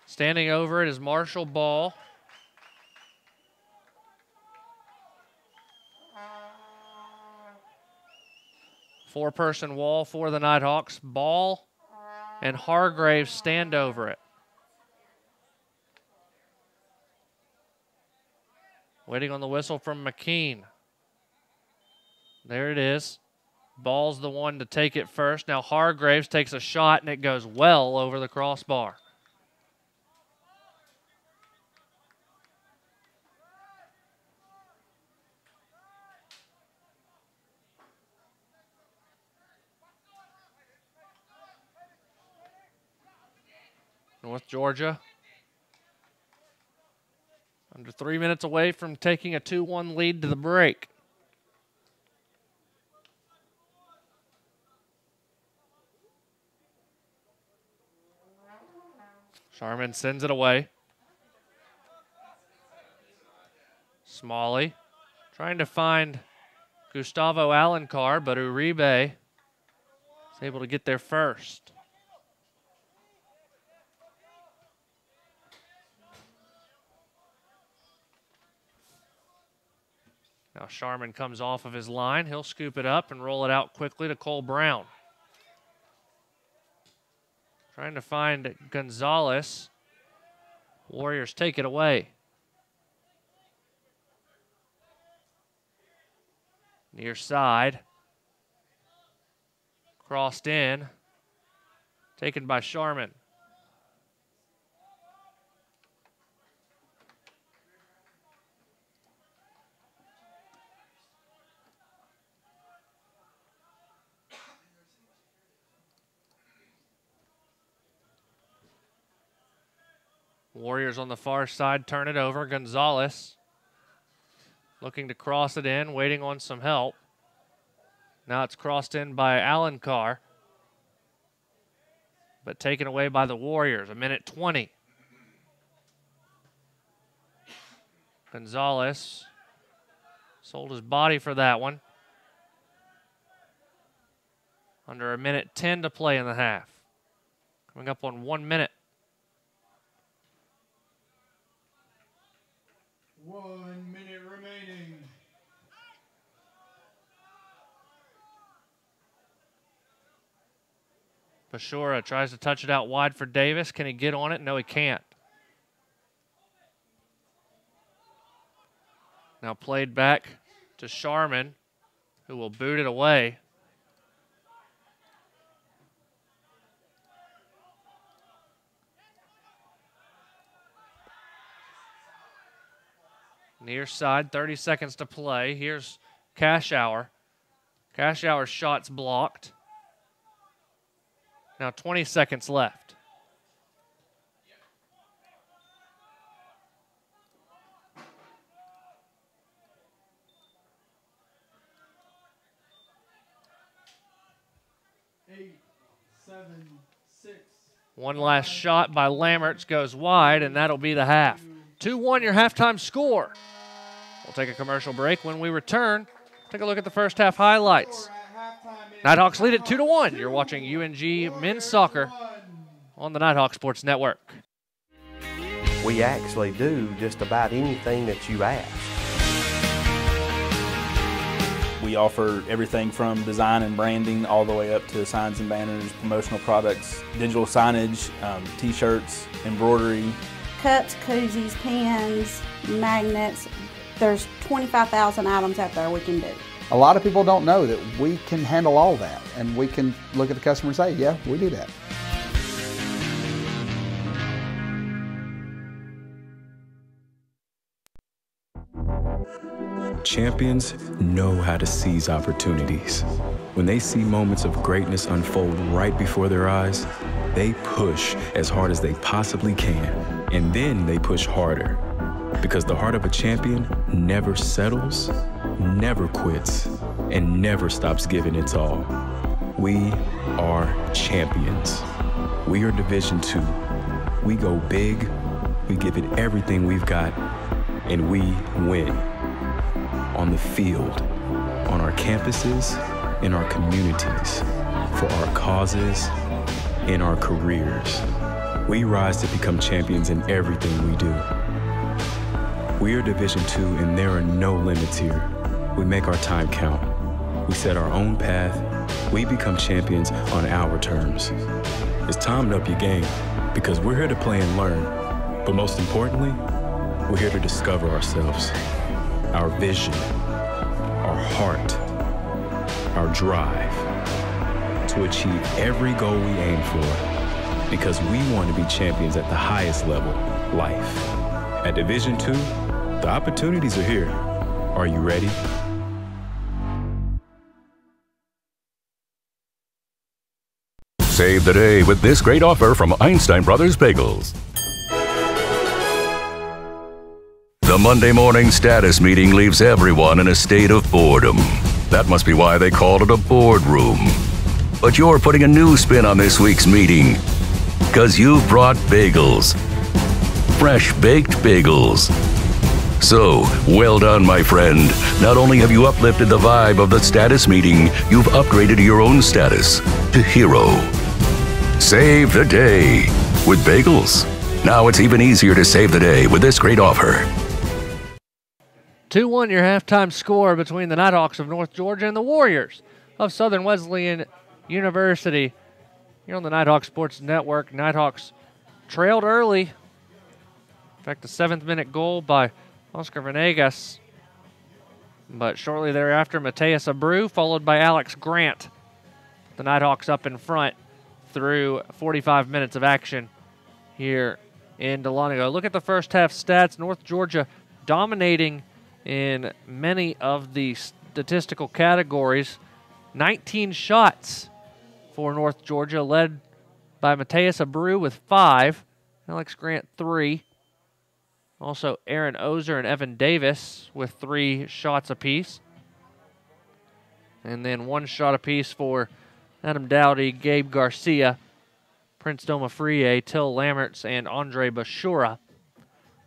Standing over it is Marshall Ball. Four-person wall for the Nighthawks. Ball and Hargraves stand over it. Waiting on the whistle from McKean. There it is. Ball's the one to take it first. Now Hargraves takes a shot, and it goes well over the crossbar. North Georgia under 3 minutes away from taking a 2-1 lead to the break. Sharman sends it away. Smalley trying to find Gustavo Alencar, but Uribe is able to get there first. Now Sharman comes off of his line. He'll scoop it up and roll it out quickly to Cole Brown. Trying to find Gonzalez. Warriors take it away. Near side. Crossed in. Taken by Sharman. Warriors on the far side turn it over. Gonzalez looking to cross it in, waiting on some help. Now it's crossed in by Alencar, but taken away by the Warriors. 1:20. Gonzalez sold his body for that one. Under 1:10 to play in the half. Coming up on 1 minute. 1 minute remaining. Bashura tries to touch it out wide for Davis. Can he get on it? No, he can't. Now played back to Sharman, who will boot it away. Near side, 30 seconds to play. Here's Cashour. Cashour's shot's blocked. Now 20 seconds left. One last shot by Lammerts goes wide, and that'll be the half. 2-1 your halftime score. We'll take a commercial break. When we return, take a look at the first half highlights. Nighthawks lead it 2-1. You're watching UNG men's soccer on the Nighthawk Sports Network. We actually do just about anything that you ask. We offer everything from design and branding all the way up to signs and banners, promotional products, digital signage, t-shirts, embroidery. Cups, koozies, pens, magnets. There's 25,000 items out there we can do. A lot of people don't know that we can handle all that, and we can look at the customer and say, yeah, we do that. Champions know how to seize opportunities. When they see moments of greatness unfold right before their eyes, they push as hard as they possibly can, and then they push harder. Because the heart of a champion never settles, never quits, and never stops giving its all. We are champions. We are Division II. We go big, we give it everything we've got, and we win. On the field, on our campuses, in our communities, for our causes, in our careers. We rise to become champions in everything we do. We are Division II, and there are no limits here. We make our time count. We set our own path. We become champions on our terms. It's time to up your game, because we're here to play and learn. But most importantly, we're here to discover ourselves, our vision, our heart, our drive, to achieve every goal we aim for, because we want to be champions at the highest level, life. At Division II, the opportunities are here. Are you ready? Save the day with this great offer from Einstein Brothers Bagels. The Monday morning status meeting leaves everyone in a state of boredom. That must be why they called it a boardroom. But you're putting a new spin on this week's meeting, because you've brought bagels. Fresh baked bagels. So, well done, my friend. Not only have you uplifted the vibe of the status meeting, you've upgraded your own status to hero. Save the day with bagels. Now it's even easier to save the day with this great offer. 2-1 your halftime score between the Nighthawks of North Georgia and the Warriors of Southern Wesleyan University. Here on the Nighthawk Sports Network, Nighthawks trailed early. In fact, the 7th-minute goal by Oscar Venegas. But shortly thereafter, Mateus Abreu, followed by Alex Grant. The Nighthawks up in front through 45 minutes of action here in Dahlonega. Look at the first half stats. North Georgia dominating in many of the statistical categories. 19 shots for North Georgia, led by Mateus Abreu with 5. Alex Grant 3. Also Aaron Ozer and Evan Davis with 3 shots apiece. And then 1 shot apiece for Adam Dowdy, Gabe Garcia, Prince Domafrie, Till Lammerts, and Andre Bashura.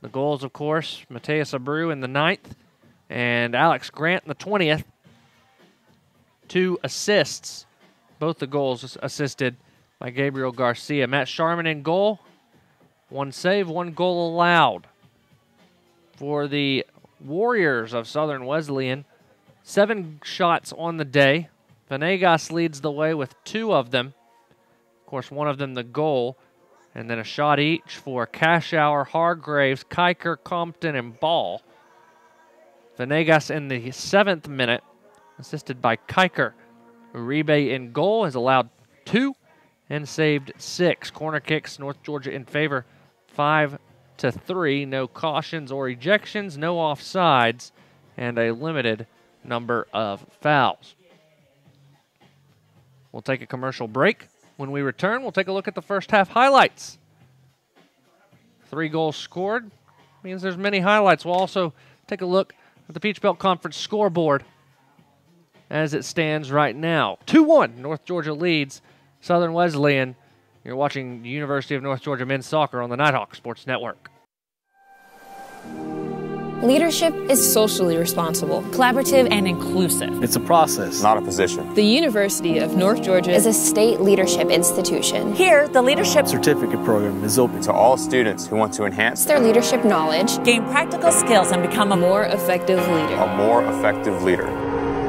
The goals, of course, Mateus Abreu in the 9th and Alex Grant in the 20th. 2 assists. Both the goals assisted by Gabriel Garcia. Matt Sharman in goal. 1 save, 1 goal allowed. For the Warriors of Southern Wesleyan, 7 shots on the day. Venegas leads the way with 2 of them. Of course, 1 of them the goal. And then a shot each for Cashour, Hargraves, Kiker, Compton, and Ball. Venegas in the 7th minute, assisted by Kiker. Uribe in goal has allowed 2 and saved 6. Corner kicks, North Georgia in favor, 5-3. No cautions or ejections, no offsides, and a limited number of fouls. We'll take a commercial break. When we return, we'll take a look at the first half highlights. 3 goals scored means there's many highlights. We'll also take a look at the Peach Belt Conference scoreboard as it stands right now. 2-1, North Georgia leads Southern Wesleyan. You're watching the University of North Georgia men's soccer on the Nighthawk Sports Network. Leadership is socially responsible, collaborative, and inclusive. It's a process, not a position. The University of North Georgia is a state leadership institution. Here, the Leadership Certificate Program is open to all students who want to enhance their leadership knowledge, gain practical skills, and become a more effective leader. A more effective leader.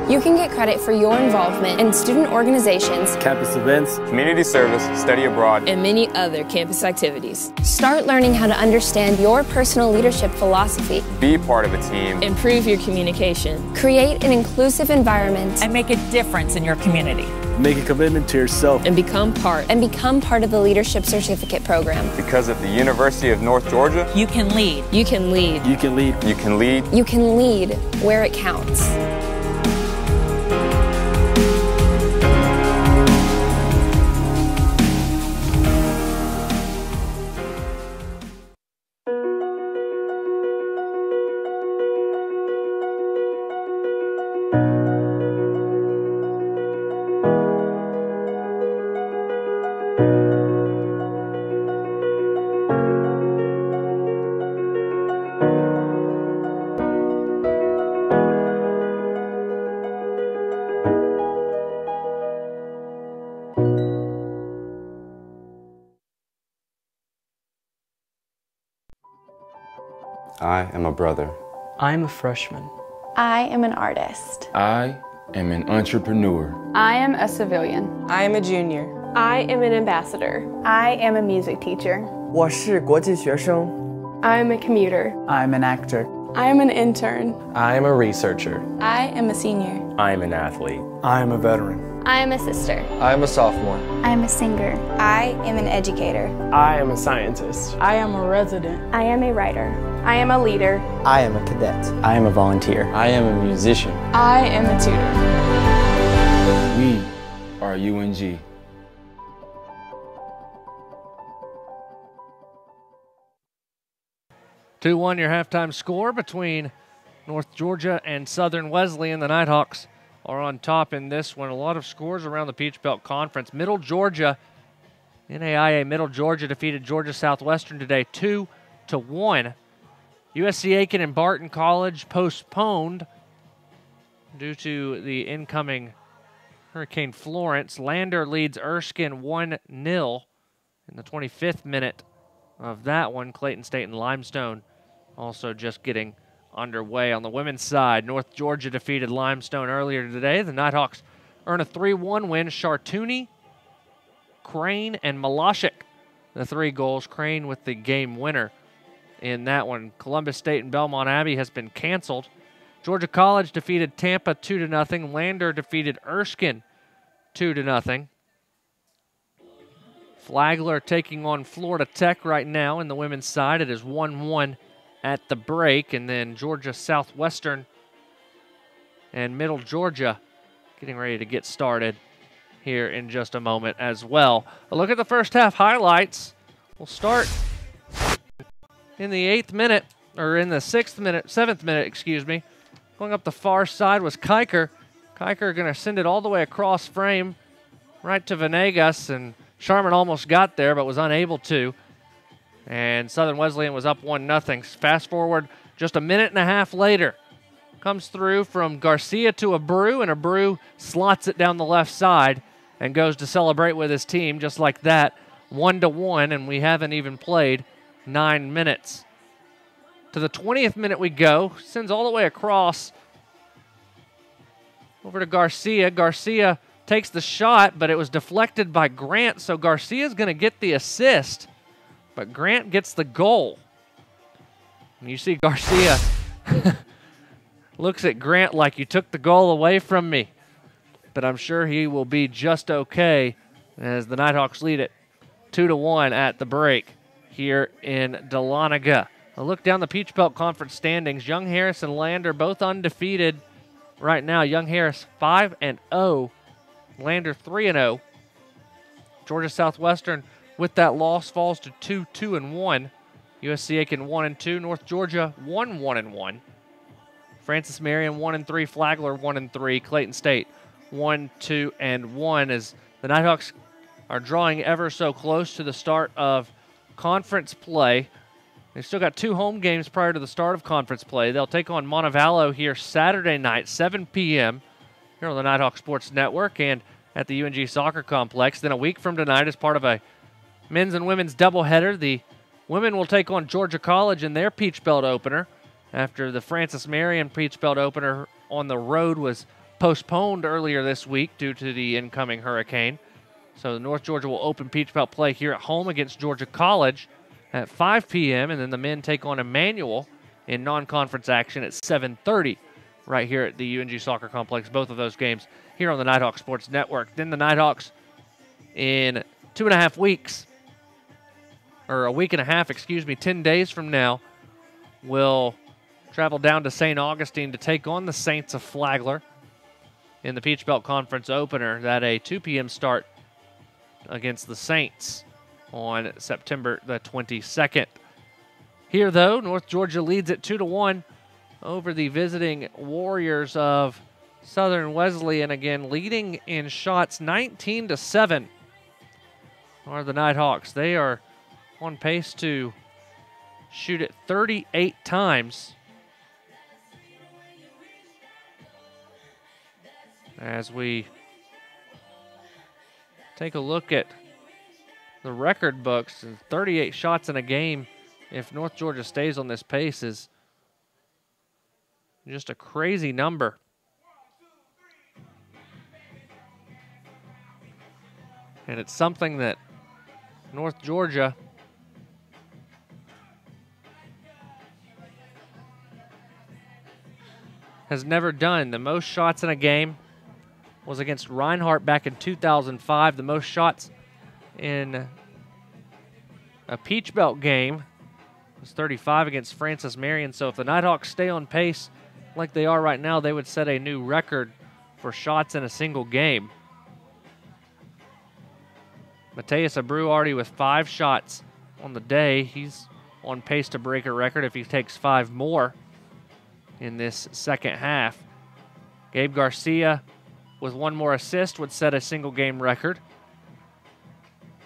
You can get credit for your involvement in student organizations, campus events, community service, study abroad, and many other campus activities. Start learning how to understand your personal leadership philosophy. Be part of a team. Improve your communication. Create an inclusive environment. And make a difference in your community. Make a commitment to yourself. And become part of the Leadership Certificate Program. Because at the University of North Georgia, you can lead. You can lead. You can lead. You can lead. You can lead where it counts. I am a brother. I'm a freshman. I am an artist. I am an entrepreneur. I am a civilian. I am a junior. I am an ambassador. I am a music teacher. 我是国际学生。 I am a commuter. I'm an actor. I am an intern. I am a researcher. I am a senior. I am an athlete. I am a veteran. I am a sister. I am a sophomore. I am a singer. I am an educator. I am a scientist. I am a resident. I am a writer. I am a leader. I am a cadet. I am a volunteer. I am a musician. I am a tutor. We are UNG. Two-one your halftime score between North Georgia and Southern Wesleyan. The Nighthawks are on top in this one. A lot of scores around the Peach Belt Conference. Middle Georgia, NAIA Middle Georgia defeated Georgia Southwestern today 2-1. USC Aiken and Barton College postponed due to the incoming Hurricane Florence. Lander leads Erskine 1-0 in the 25th minute of that one. Clayton State and Limestone also just getting underway. On the women's side, North Georgia defeated Limestone earlier today. The Nighthawks earn a 3-1 win. Chartouni, Crane, and Malashik, the 3 goals. Crane with the game winner in that one. Columbus State and Belmont Abbey has been canceled. Georgia College defeated Tampa 2-0. Lander defeated Erskine 2-0. Flagler taking on Florida Tech right now in the women's side. It is 1-1 at the break, and then Georgia Southwestern and Middle Georgia getting ready to get started here in just a moment as well. A look at the first half highlights. We'll start in the 8th minute, or in the 7th minute, excuse me. Going up the far side was Kiker. Kiker going to send it all the way across frame right to Venegas, and Sharman almost got there but was unable to. And Southern Wesleyan was up 1-0. Fast forward just a minute and a half later. Comes through from Garcia to Abreu, and Abreu slots it down the left side and goes to celebrate with his team just like that. 1-1, and we haven't even played 9 minutes. To the 20th minute we go. Sends all the way across over to Garcia. Garcia takes the shot, but it was deflected by Grant, so Garcia's going to get the assist, but Grant gets the goal. And you see Garcia looks at Grant like, you took the goal away from me, but I'm sure he will be just okay as the Nighthawks lead it 2-1 at the break here in Dahlonega. A look down the Peach Belt Conference standings. Young Harris and Lander both undefeated right now. Young Harris 5-0. Lander 3-0. Georgia Southwestern with that loss falls to 2-2-1. USC Aiken 1-2. North Georgia 1-1-1. Francis Marion 1-3. Flagler 1-3. Clayton State 1-2-1 as the Nighthawks are drawing ever so close to the start of conference play. They've still got 2 home games prior to the start of conference play. They'll take on Montevallo here Saturday night, 7 p.m. here on the Nighthawk Sports Network and at the UNG Soccer Complex. Then a week from tonight, as part of a men's and women's doubleheader, the women will take on Georgia College in their Peach Belt opener after the Francis Marion Peach Belt opener on the road was postponed earlier this week due to the incoming hurricane. So North Georgia will open Peach Belt play here at home against Georgia College at 5 p.m. and then the men take on Emmanuel in non-conference action at 7:30 right here at the UNG Soccer Complex. Both of those games here on the Nighthawk Sports Network. Then the Nighthawks in 2.5 weeks, or a week and a half, 10 days from now, will travel down to St. Augustine to take on the Saints of Flagler in the Peach Belt Conference opener. That a 2 p.m. start against the Saints on September the 22nd. Here, though, North Georgia leads at 2-1 over the visiting Warriors of Southern Wesleyan, again leading in shots 19-7 are the Nighthawks. They are on pace to shoot it 38 times. As we take a look at the record books, 38 shots in a game, if North Georgia stays on this pace, is just a crazy number. And it's something that North Georgia has never done. The most shots in a game was against Reinhardt back in 2005. The most shots in a Peach Belt game was 35 against Francis Marion. So if the Nighthawks stay on pace like they are right now, they would set a new record for shots in a single game. Mateus Abreu already with 5 shots on the day. He's on pace to break a record if he takes 5 more in this second half. Gabe Garcia with 1 more assist would set a single game record.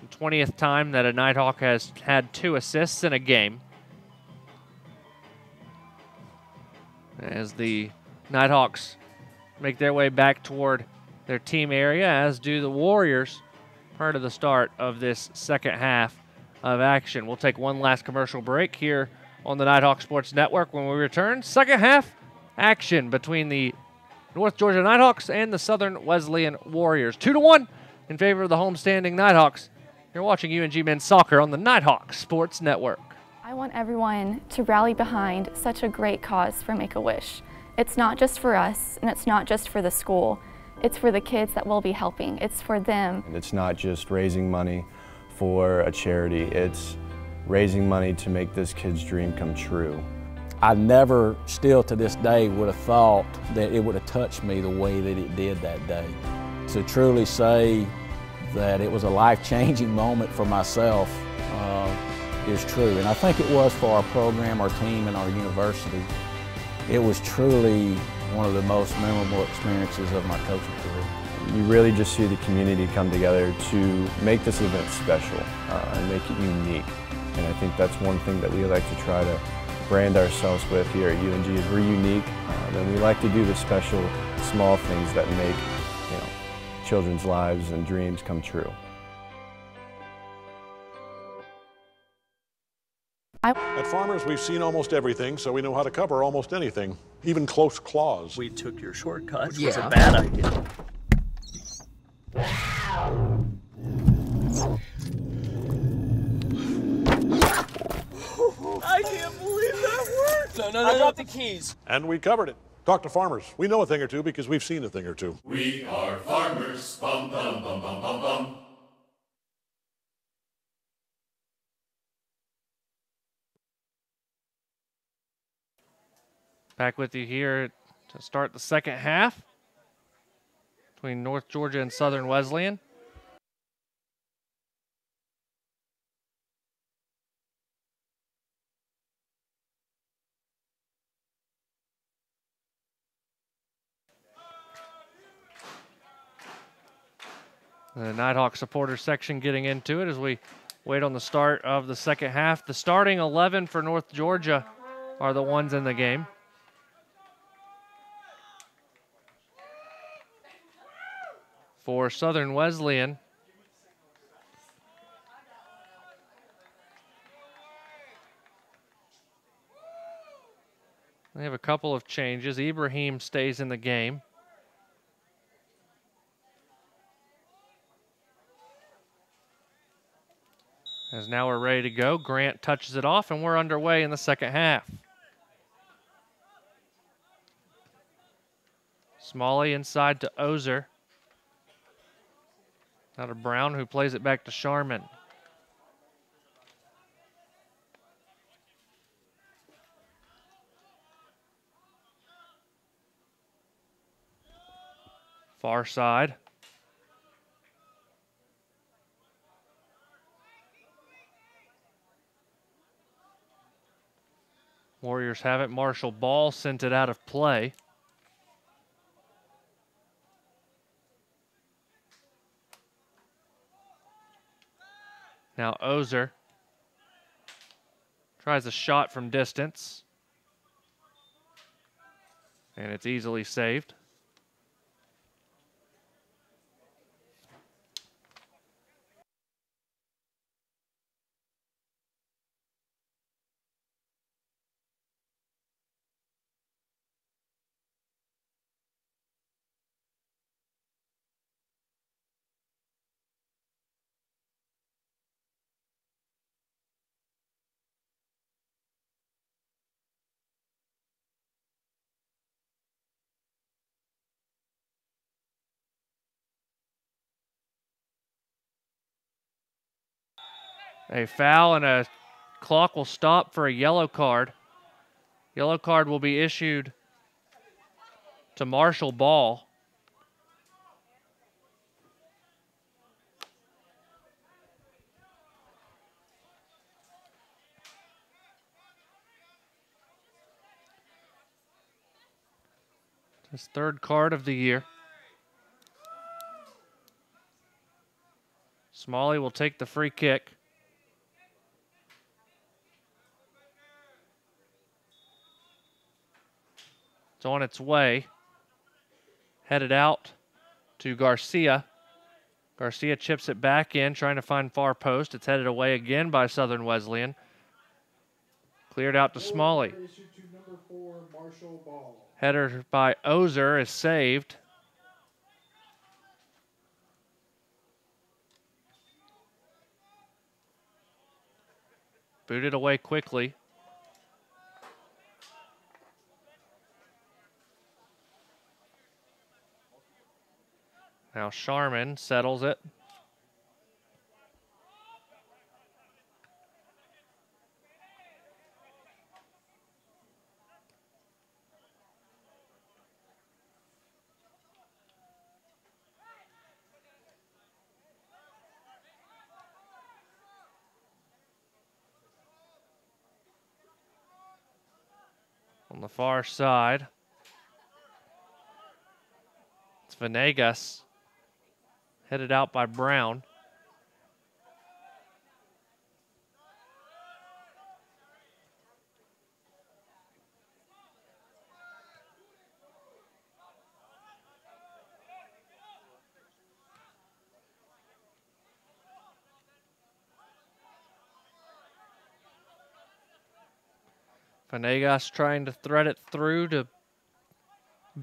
The 20th time that a Nighthawk has had 2 assists in a game. As the Nighthawks make their way back toward their team area, as do the Warriors prior to the start of this second half of action. We'll take one last commercial break here on the Nighthawk Sports Network. When we return, second half action between the North Georgia Nighthawks and the Southern Wesleyan Warriors. 2-1 in favor of the homestanding Nighthawks. You're watching UNG Men's Soccer on the Nighthawk Sports Network. I want everyone to rally behind such a great cause for Make-A-Wish. It's not just for us, and it's not just for the school. It's for the kids that we'll be helping. It's for them. And it's not just raising money for a charity. It's raising money to make this kid's dream come true. I never, still to this day, would have thought that it would have touched me the way that it did that day. To truly say that it was a life-changing moment for myself is true. And I think it was for our program, our team, and our university. It was truly one of the most memorable experiences of my coaching career. You really just see the community come together to make this event special and make it unique. And I think that's one thing that we like to try to brand ourselves with here at UNG is we're unique, and we like to do the special, small things that make children's lives and dreams come true. At Farmers, we've seen almost everything, so we know how to cover almost anything, even close claws. We took your shortcut, which was was a bad idea. I can't believe that worked! No, I dropped the keys. And we covered it. Talk to Farmers. We know a thing or two because we've seen a thing or two. We are farmers. Bum, bum, bum, bum, bum, bum. Back with you here to start the second half between North Georgia and Southern Wesleyan. The Nighthawk supporter section getting into it as we wait on the start of the second half. The starting 11 for North Georgia are the ones in the game. For Southern Wesleyan, they have a couple of changes. Ibrahim stays in the game. As now we're ready to go. Grant touches it off, and we're underway in the second half. Smalley inside to Ozer. Now to Brown, who plays it back to Sharman. Far side. Warriors have it. Marshall Ball sent it out of play. Now Ozer tries a shot from distance. And it's easily saved. A foul and a clock will stop for a yellow card. Yellow card will be issued to Marshall Ball. His third card of the year. Smalley will take the free kick. It's on its way. Headed out to Garcia. Garcia chips it back in, trying to find far post. It's headed away again by Southern Wesleyan. Cleared out to Smalley. Header by Ozer is saved. Booted away quickly. Now Sharman settles it. On the far side, it's Venegas. Headed out by Brown. Venegas trying to thread it through to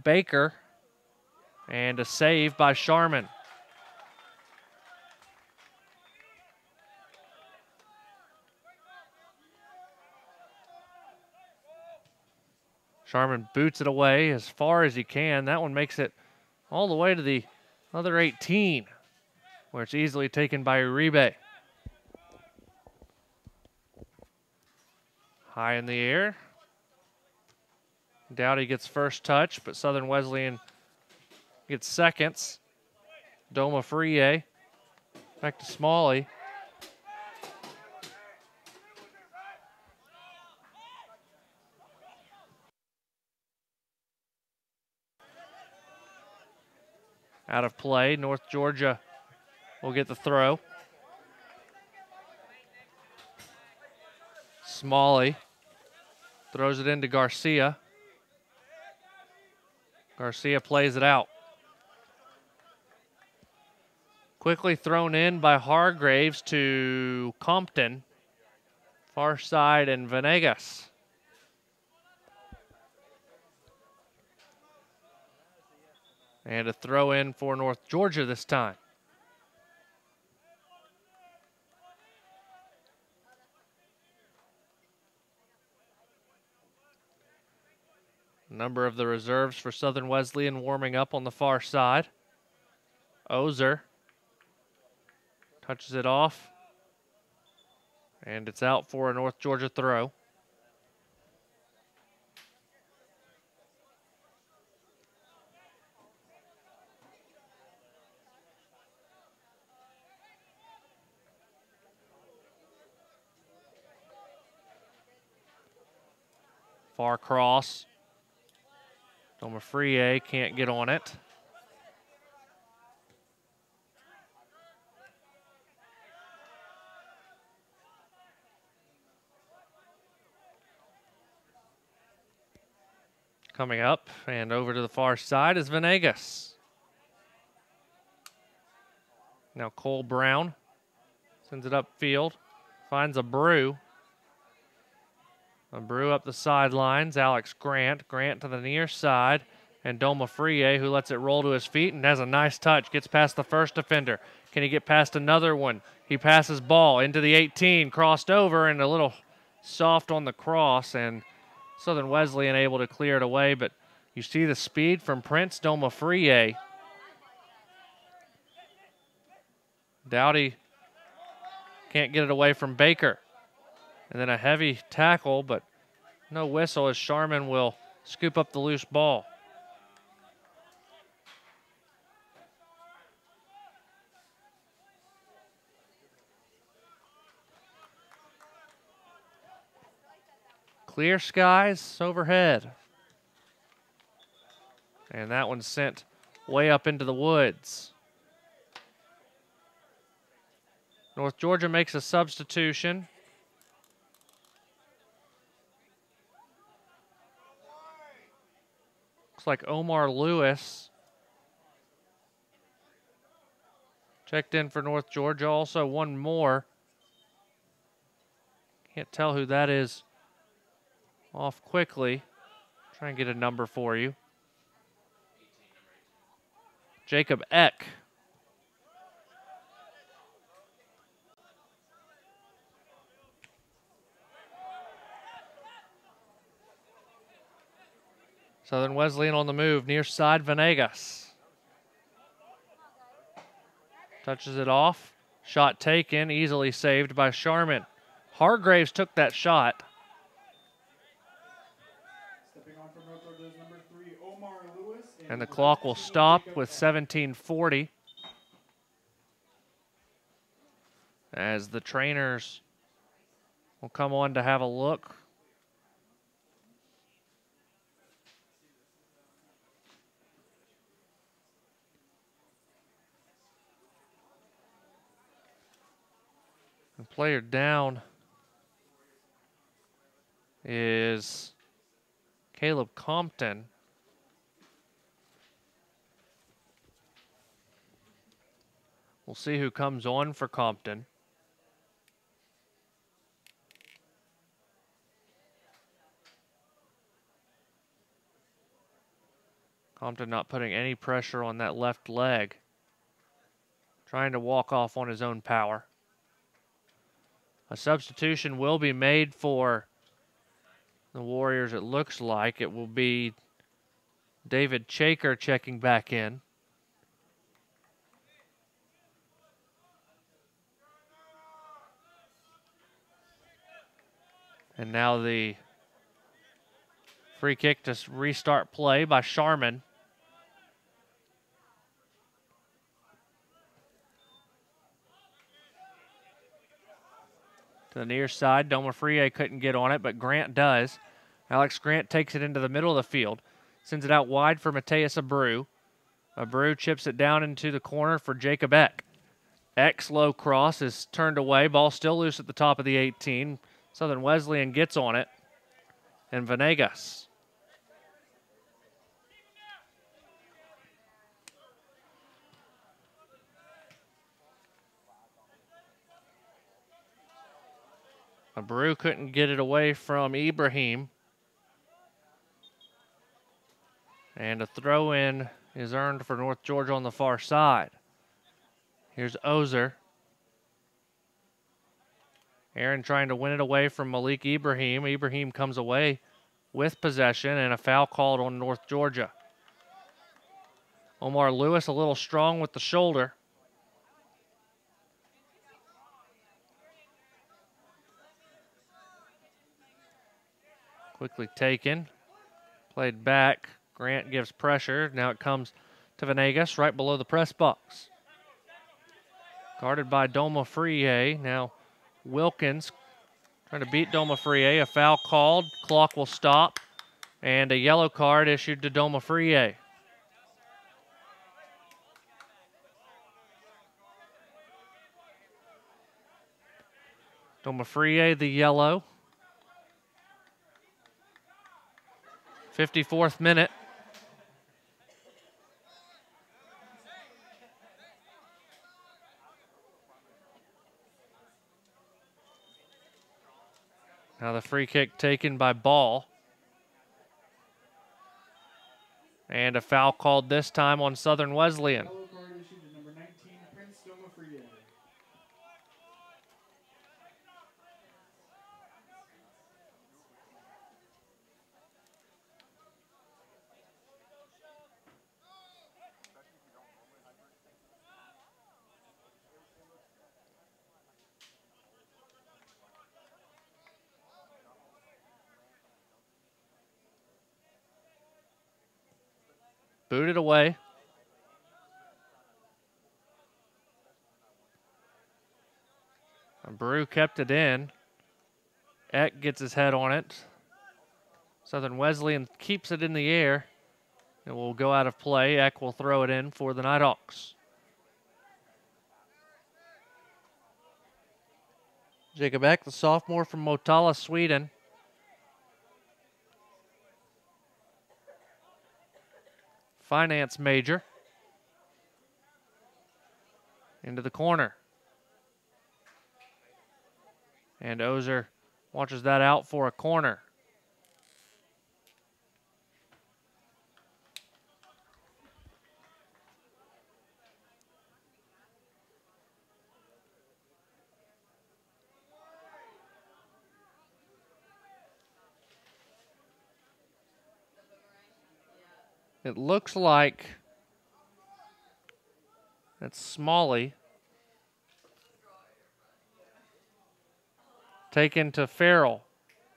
Baker. And a save by Sharman. Sharman boots it away as far as he can. That one makes it all the way to the other 18, where it's easily taken by Uribe. High in the air. Dowdy gets first touch, but Southern Wesleyan gets seconds. Doma Frié. Back to Smalley. Out of play. North Georgia will get the throw. Smalley throws it into Garcia. Garcia plays it out. Quickly thrown in by Hargraves to Compton. Far side and Venegas. And a throw in for North Georgia this time. A number of the reserves for Southern Wesleyan warming up on the far side. Ozer touches it off. And it's out for a North Georgia throw. Far cross. Domafrie can't get on it. Coming up and over to the far side is Venegas. Now Cole Brown sends it upfield, finds a Brew. A Brew up the sidelines. Alex Grant. Grant to the near side. And Domafrie, who lets it roll to his feet and has a nice touch. Gets past the first defender. Can he get past another one? He passes ball into the 18. Crossed over and a little soft on the cross. And Southern Wesleyan able to clear it away. But you see the speed from Prince Domafrie. Dowdy can't get it away from Baker. And then a heavy tackle, but no whistle as Sharman will scoop up the loose ball. Clear skies overhead. And that one's sent way up into the woods. North Georgia makes a substitution. Looks like Omar Lewis checked in for North Georgia. Also one more. Can't tell who that is off quickly. Try and get a number for you. Jacob Eck. Southern Wesleyan on the move, near side Venegas. Touches it off. Shot taken, easily saved by Sharman. Hargraves took that shot. And the clock will stop with 17:40 as the trainers will come on to have a look. The player down is Caleb Compton. We'll see who comes on for Compton. Compton not putting any pressure on that left leg. Trying to walk off on his own power. A substitution will be made for the Warriors, it looks like. It will be David Chaker checking back in. And now the free kick to restart play by Sharman. To the near side, Domafrie couldn't get on it, but Grant does. Alex Grant takes it into the middle of the field, sends it out wide for Mateus Abreu. Abreu chips it down into the corner for Jacob Eck. X low cross is turned away. Ball still loose at the top of the 18. Southern Wesleyan gets on it. And Venegas. Abreu couldn't get it away from Ibrahim. And a throw-in is earned for North Georgia on the far side. Here's Ozer. Aaron trying to win it away from Malik Ibrahim. Ibrahim comes away with possession and a foul called on North Georgia. Omar Lewis a little strong with the shoulder. Quickly taken, played back. Grant gives pressure. Now it comes to Venegas right below the press box. Guarded by Doma Frie. Now Wilkins trying to beat Doma Frie. A foul called. Clock will stop. And a yellow card issued to Doma Frie. Doma Frie, the yellow. 54th minute. Now the free kick taken by Ball. And a foul called this time on Southern Wesleyan. Booted away. Brew kept it in. Eck gets his head on it. Southern Wesleyan keeps it in the air. It will go out of play. Eck will throw it in for the Nighthawks. Jacob Eck, the sophomore from Motala, Sweden. Finance major. Into the corner. And Ozer watches that out for a corner. It looks like it's Smalley. Taken to Farrell.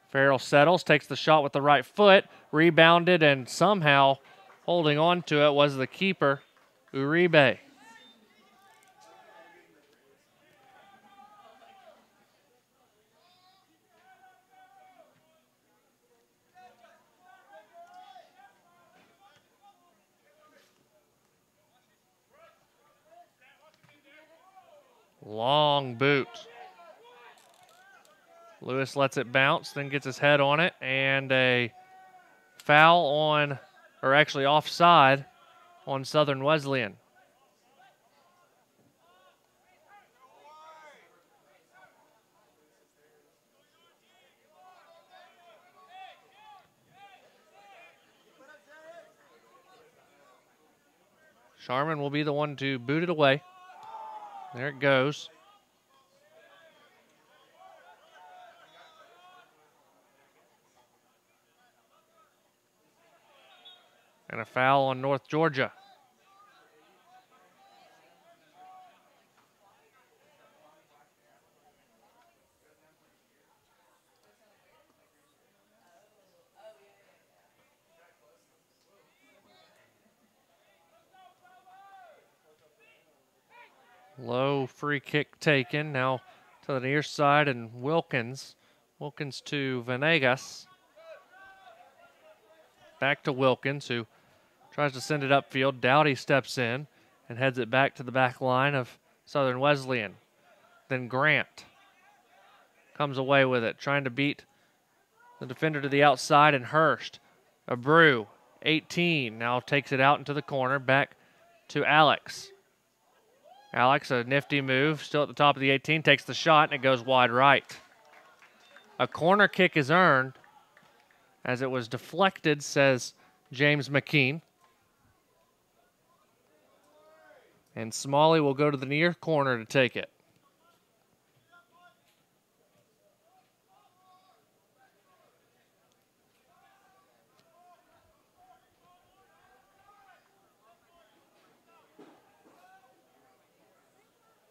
Farrell settles, takes the shot with the right foot, rebounded, and somehow holding on to it was the keeper, Uribe. Long boot. Lewis lets it bounce, then gets his head on it, and a foul on, or actually offside, on Southern Wesleyan. Sharman will be the one to boot it away. There it goes. And a foul on North Georgia. Low free kick taken. Now to the near side, and Wilkins. Wilkins to Venegas. Back to Wilkins, who tries to send it upfield. Dowdy steps in and heads it back to the back line of Southern Wesleyan. Then Grant comes away with it, trying to beat the defender to the outside, and Hurst. Abreu, 18, now takes it out into the corner, back to Alex. Alex, a nifty move, still at the top of the 18, takes the shot, and it goes wide right. A corner kick is earned as it was deflected, says James McKean. And Smalley will go to the near corner to take it.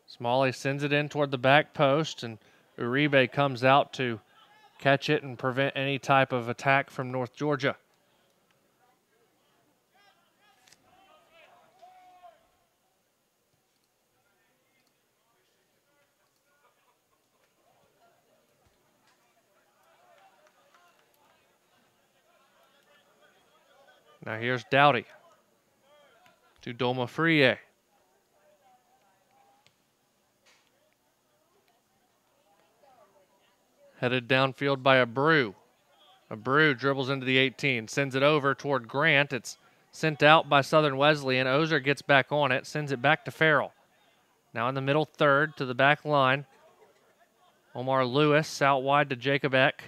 Smalley sends it in toward the back post, and Uribe comes out to catch it and prevent any type of attack from North Georgia. Now here's Dowdy to Doma Frie. Headed downfield by Abreu. Abreu dribbles into the 18, sends it over toward Grant. It's sent out by Southern Wesleyan. Ozer gets back on it, sends it back to Farrell. Now in the middle third to the back line. Omar Lewis out wide to Jacob Eck.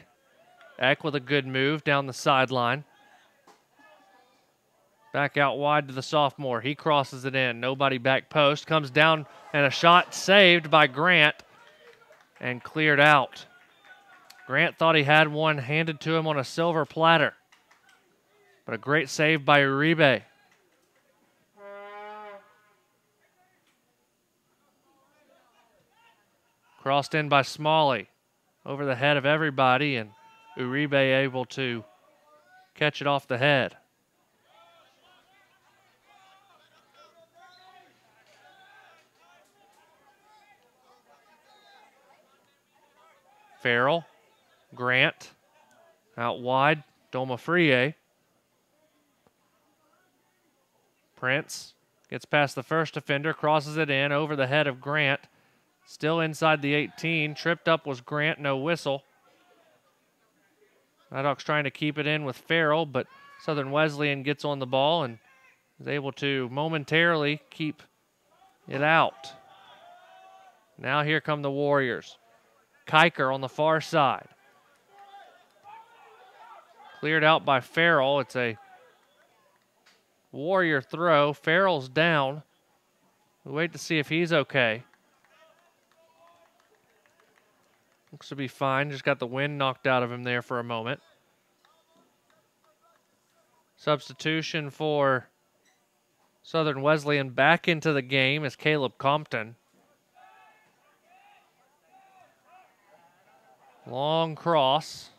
Eck with a good move down the sideline. Back out wide to the sophomore. He crosses it in. Nobody back post. Comes down and a shot saved by Grant and cleared out. Grant thought he had one handed to him on a silver platter. But a great save by Uribe. Crossed in by Smalley. Over the head of everybody, and Uribe able to catch it off the head. Farrell. Grant out wide, Doma Frie. Prince gets past the first defender, crosses it in over the head of Grant. Still inside the 18, tripped up was Grant, no whistle. Nighthawks trying to keep it in with Farrell, but Southern Wesleyan gets on the ball and is able to momentarily keep it out. Now here come the Warriors. Kiker on the far side. Cleared out by Farrell. It's a Warrior throw. Farrell's down. We wait to see if he's okay. Looks to be fine. Just got the wind knocked out of him there for a moment. Substitution for Southern Wesleyan back into the game is Caleb Compton. Long cross.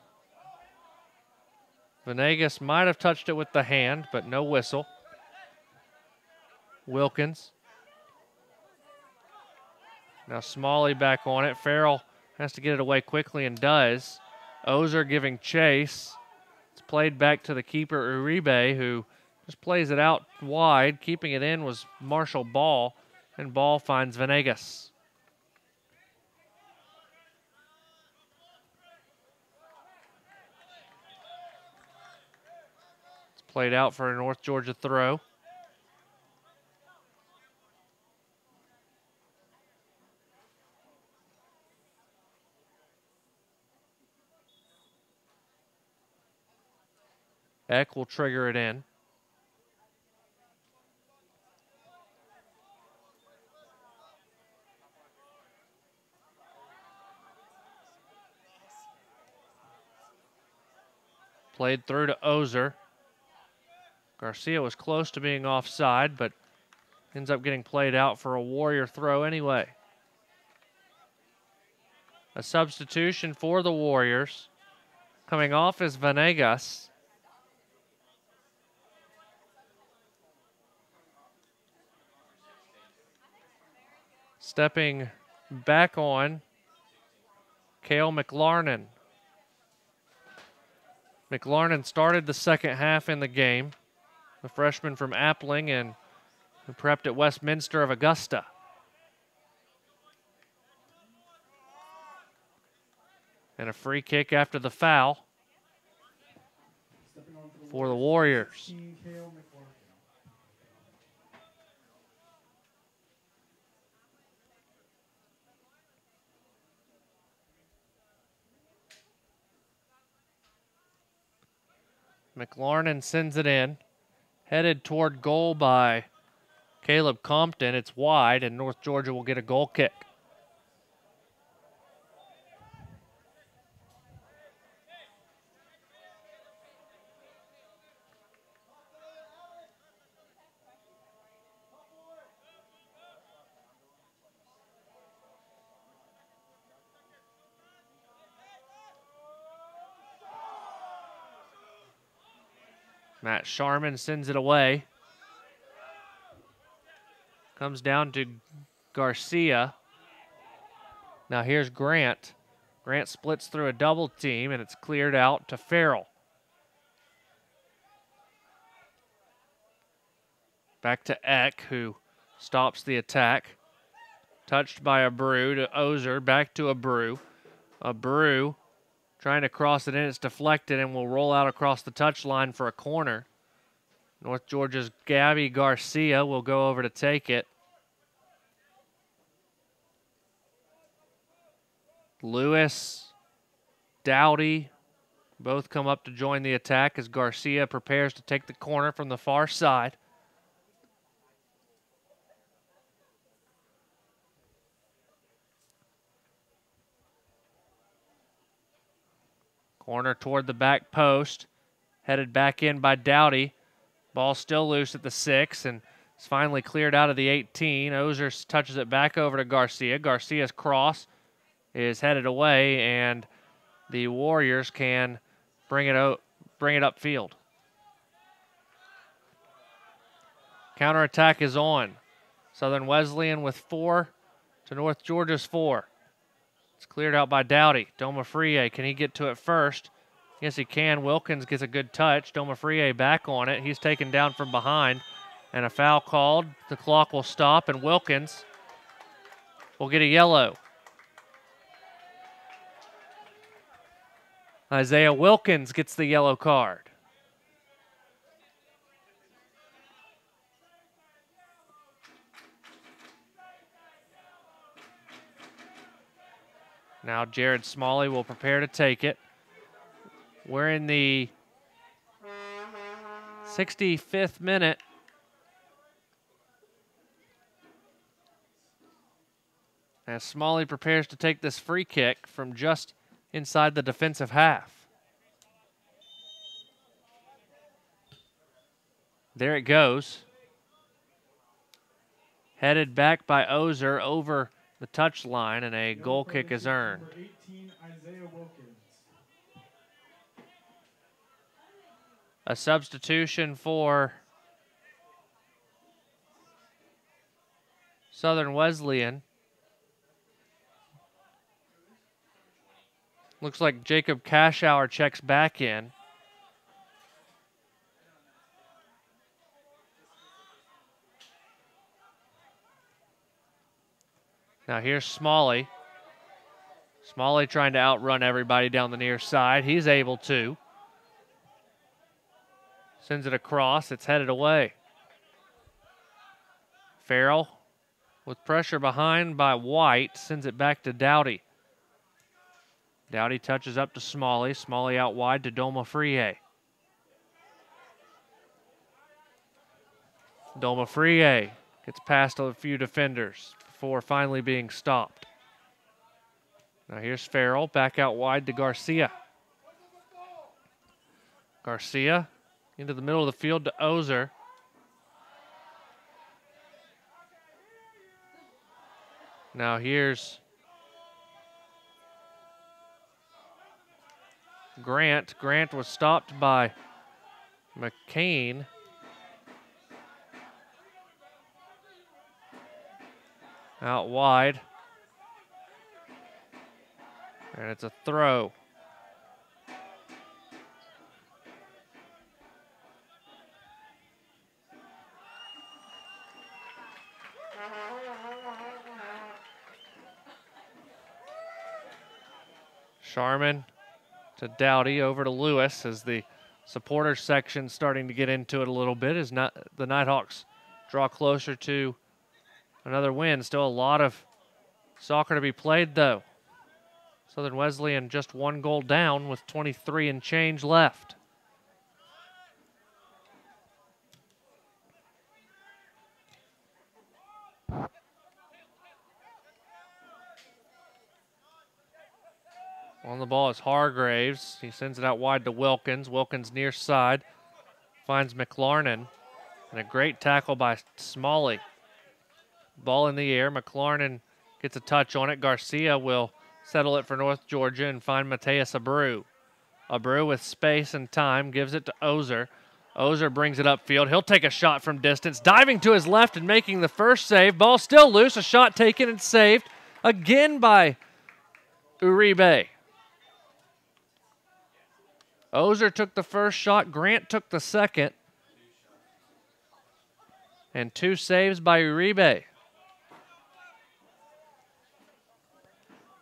Venegas might have touched it with the hand, but no whistle. Wilkins. Now Smalley back on it. Farrell has to get it away quickly and does. Ozer giving chase. It's played back to the keeper, Uribe, who just plays it out wide. Keeping it in was Marshall Ball, and Ball finds Venegas. Played out for a North Georgia throw. Eck will trigger it in. Played through to Ozer. Garcia was close to being offside, but ends up getting played out for a Warrior throw anyway. A substitution for the Warriors. Coming off is Venegas. Stepping back on, Cale McLarnon. McLarnon started the second half in the game. The freshman from Appling and who prepped at Westminster of Augusta. And a free kick after the foul for the Warriors. McLaurin sends it in. Headed toward goal by Caleb Compton. It's wide, and North Georgia will get a goal kick. Matt Sharman sends it away. Comes down to Garcia. Now here's Grant. Grant splits through a double team, and it's cleared out to Farrell. Back to Eck, who stops the attack. Touched by Abreu to Ozer, back to Abreu. Abreu trying to cross it in, it's deflected and will roll out across the touchline for a corner. North Georgia's Gabby Garcia will go over to take it. Lewis, Dowdy, both come up to join the attack as Garcia prepares to take the corner from the far side. Corner toward the back post. Headed back in by Dowdy. Ball still loose at the 6 and it's finally cleared out of the 18. Ozer touches it back over to Garcia. Garcia's cross is headed away and the Warriors can bring it upfield. Counterattack is on. Southern Wesleyan with 4 to North Georgia's 4. It's cleared out by Dowdy. Domafrie, can he get to it first? Yes, he can. Wilkins gets a good touch. Domafrie back on it. He's taken down from behind. And a foul called. The clock will stop, and Wilkins will get a yellow. Isaiah Wilkins gets the yellow card. Now Jared Smalley will prepare to take it. We're in the 65th minute. As Smalley prepares to take this free kick from just inside the defensive half. There it goes. Headed back by Ozer over the touchline, and a goal kick is earned. A substitution for Southern Wesleyan. Looks like Jacob Cashauer checks back in. Now here's Smalley. Smalley trying to outrun everybody down the near side. He's able to. Sends it across. It's headed away. Farrell with pressure behind by White. Sends it back to Dowdy. Dowdy touches up to Smalley. Smalley out wide to Domafrie. Domafrie gets past a few defenders before finally being stopped. Now here's Farrell, back out wide to Garcia. Garcia into the middle of the field to Ozer. Now here's Grant. Grant was stopped by McCain. Out wide. And it's a throw. Sharman to Dowdy, over to Lewis as the supporter section starting to get into it a little bit as the Nighthawks draw closer to another win. Still a lot of soccer to be played, though. Southern Wesleyan just 1 goal down with 23 and change left. On the ball is Hargraves. He sends it out wide to Wilkins. Wilkins near side finds McLarnon. And a great tackle by Smalley. Ball in the air. McLarnon gets a touch on it. Garcia will settle it for North Georgia and find Mateus Abreu. Abreu with space and time gives it to Ozer. Ozer brings it upfield. He'll take a shot from distance. Diving to his left and making the first save. Ball still loose. A shot taken and saved again by Uribe. Ozer took the first shot. Grant took the second. And 2 saves by Uribe.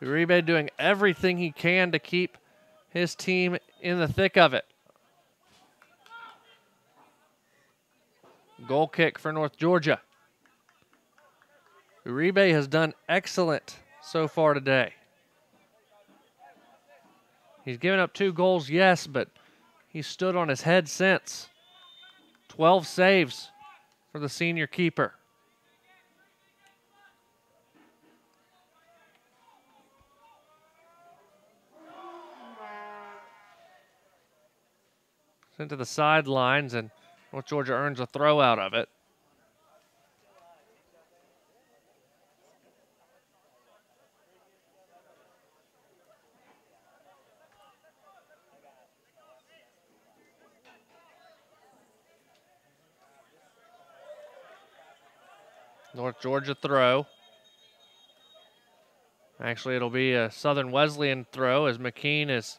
Uribe doing everything he can to keep his team in the thick of it. Goal kick for North Georgia. Uribe has done excellent so far today. He's given up 2 goals, yes, but he's stood on his head since. 12 saves for the senior keeper. Sent to the sidelines, and North Georgia earns a throw out of it. North Georgia throw. Actually, it'll be a Southern Wesleyan throw as McKean is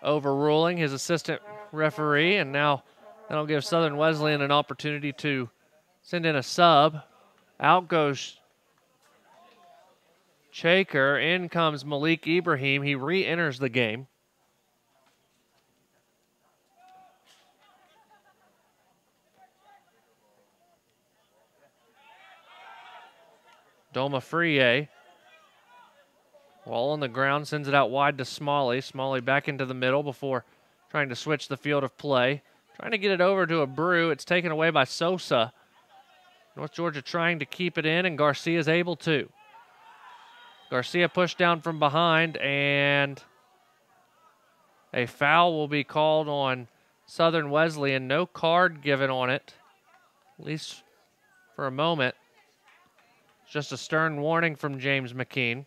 overruling his assistant referee, and now that'll give Southern Wesleyan an opportunity to send in a sub. Out goes Chaker. In comes Malik Ibrahim. He re-enters the game. Doma Frié, while on the ground, sends it out wide to Smalley. Smalley back into the middle before trying to switch the field of play. Trying to get it over to Abreu. It's taken away by Sosa. North Georgia trying to keep it in, and Garcia's able to. Garcia pushed down from behind, and a foul will be called on Southern Wesleyan. No card given on it, at least for a moment. Just a stern warning from James McKean.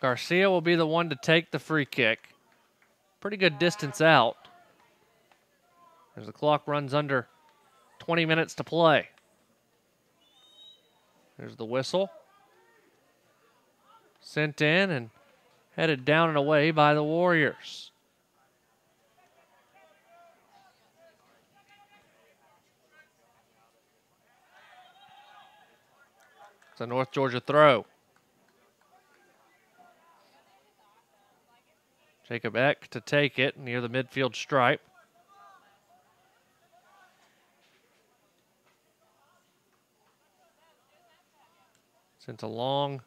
Garcia will be the one to take the free kick. Pretty good distance out, as the clock runs under 20 minutes to play. There's the whistle. Sent in and headed down and away by the Warriors. It's a North Georgia throw. Jacob Eck to take it near the midfield stripe. Sent along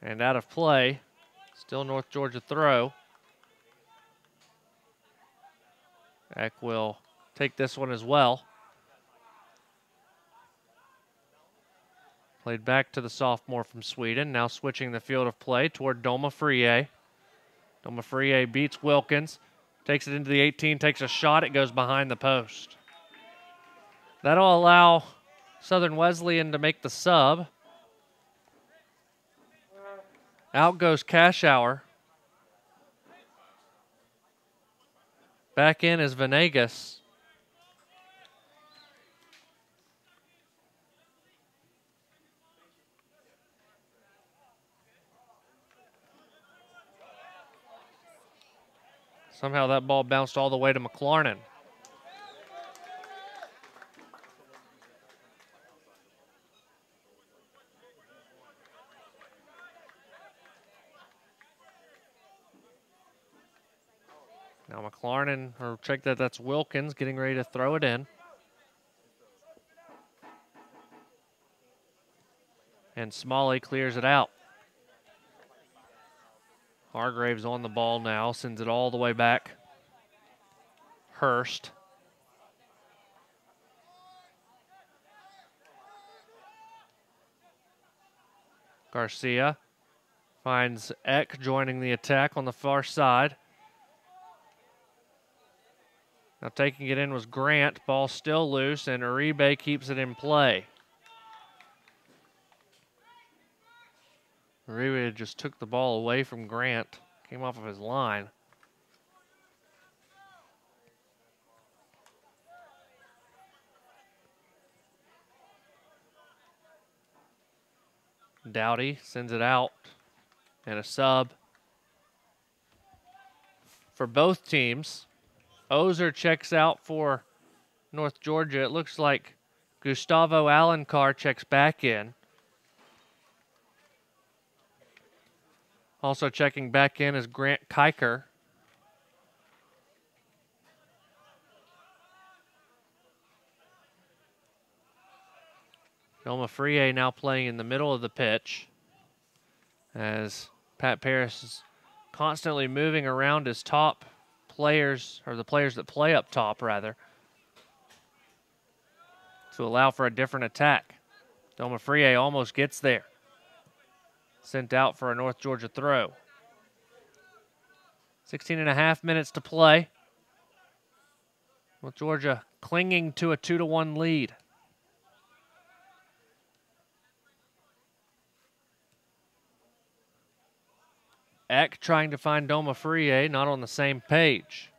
and out of play. Still North Georgia throw. Eck will take this one as well. Played back to the sophomore from Sweden. Now switching the field of play toward Doma Frié. Doma Frié beats Wilkins. Takes it into the 18, takes a shot. It goes behind the post. That'll allow Southern Wesleyan to make the sub. Out goes Cashauer. Back in is Venegas. Somehow that ball bounced all the way to McLarnon. Now McLarnon, or check that, that's Wilkins getting ready to throw it in. And Smalley clears it out. Hargraves on the ball now, sends it all the way back. Hurst. Garcia finds Eck joining the attack on the far side. Now taking it in was Grant. Ball still loose, and Uribe keeps it in play. Uribe just took the ball away from Grant. Came off of his line. Dowdy sends it out. And a sub for both teams. Ozer checks out for North Georgia. It looks like Gustavo Alencar checks back in. Also checking back in is Grant Kiker. Doma Frie now playing in the middle of the pitch as Pat Paris is constantly moving around his top players, or the players that play up top, rather, to allow for a different attack. Doma Frie almost gets there. Sent out for a North Georgia throw. 16.5 minutes to play. North Georgia clinging to a 2-1 lead. Eck trying to find Doma Frie, not on the same page.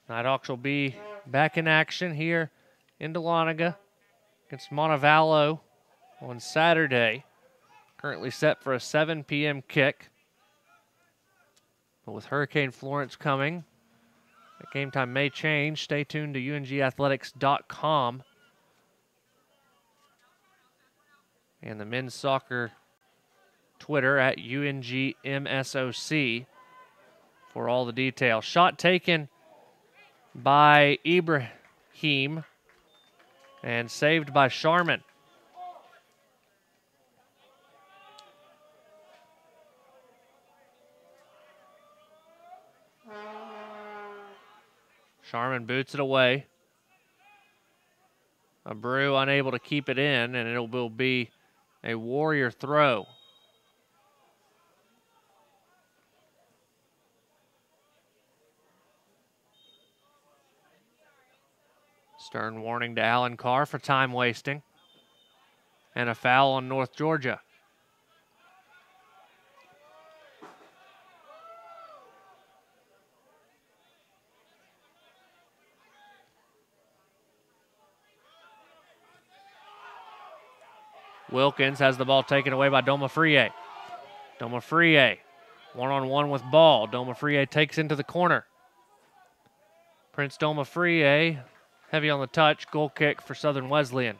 Nighthawks will be back in action here in Dahlonega against Montevallo on Saturday. Currently set for a 7 p.m. kick. But with Hurricane Florence coming, the game time may change. Stay tuned to ungathletics.com. And the men's soccer Twitter at UNGMSOC for all the details. Shot taken by Ibrahim and saved by Sharman. Sharman boots it away. Abreu unable to keep it in, and it will be a Warrior throw. Stern warning to Alencar for time wasting. And a foul on North Georgia. Wilkins has the ball taken away by Doma Frie. Doma Frie, one-on-one with ball. Doma Frie takes into the corner. Prince Doma Frie, heavy on the touch, goal kick for Southern Wesleyan.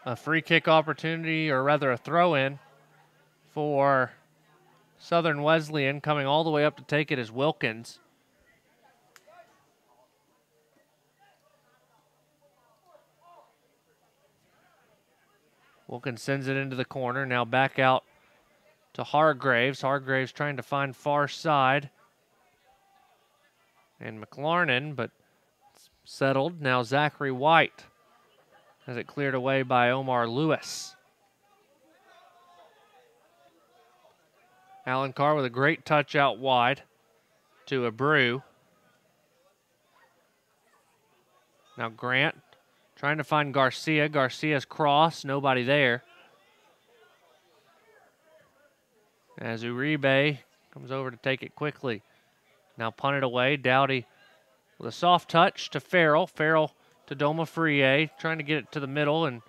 A free kick opportunity, or rather a throw-in for Southern Wesleyan. Coming all the way up to take it is Wilkins. Wilkins sends it into the corner. Now back out to Hargraves. Hargraves trying to find far side. And McLarnon, but settled. Now Zachary White has it cleared away by Omar Lewis. Alencar with a great touch out wide to Abreu. Now Grant trying to find Garcia. Garcia's cross, nobody there. As Uribe comes over to take it quickly. Now punted away. Dowdy with a soft touch to Farrell. Farrell to Doma Frie, trying to get it to the middle, and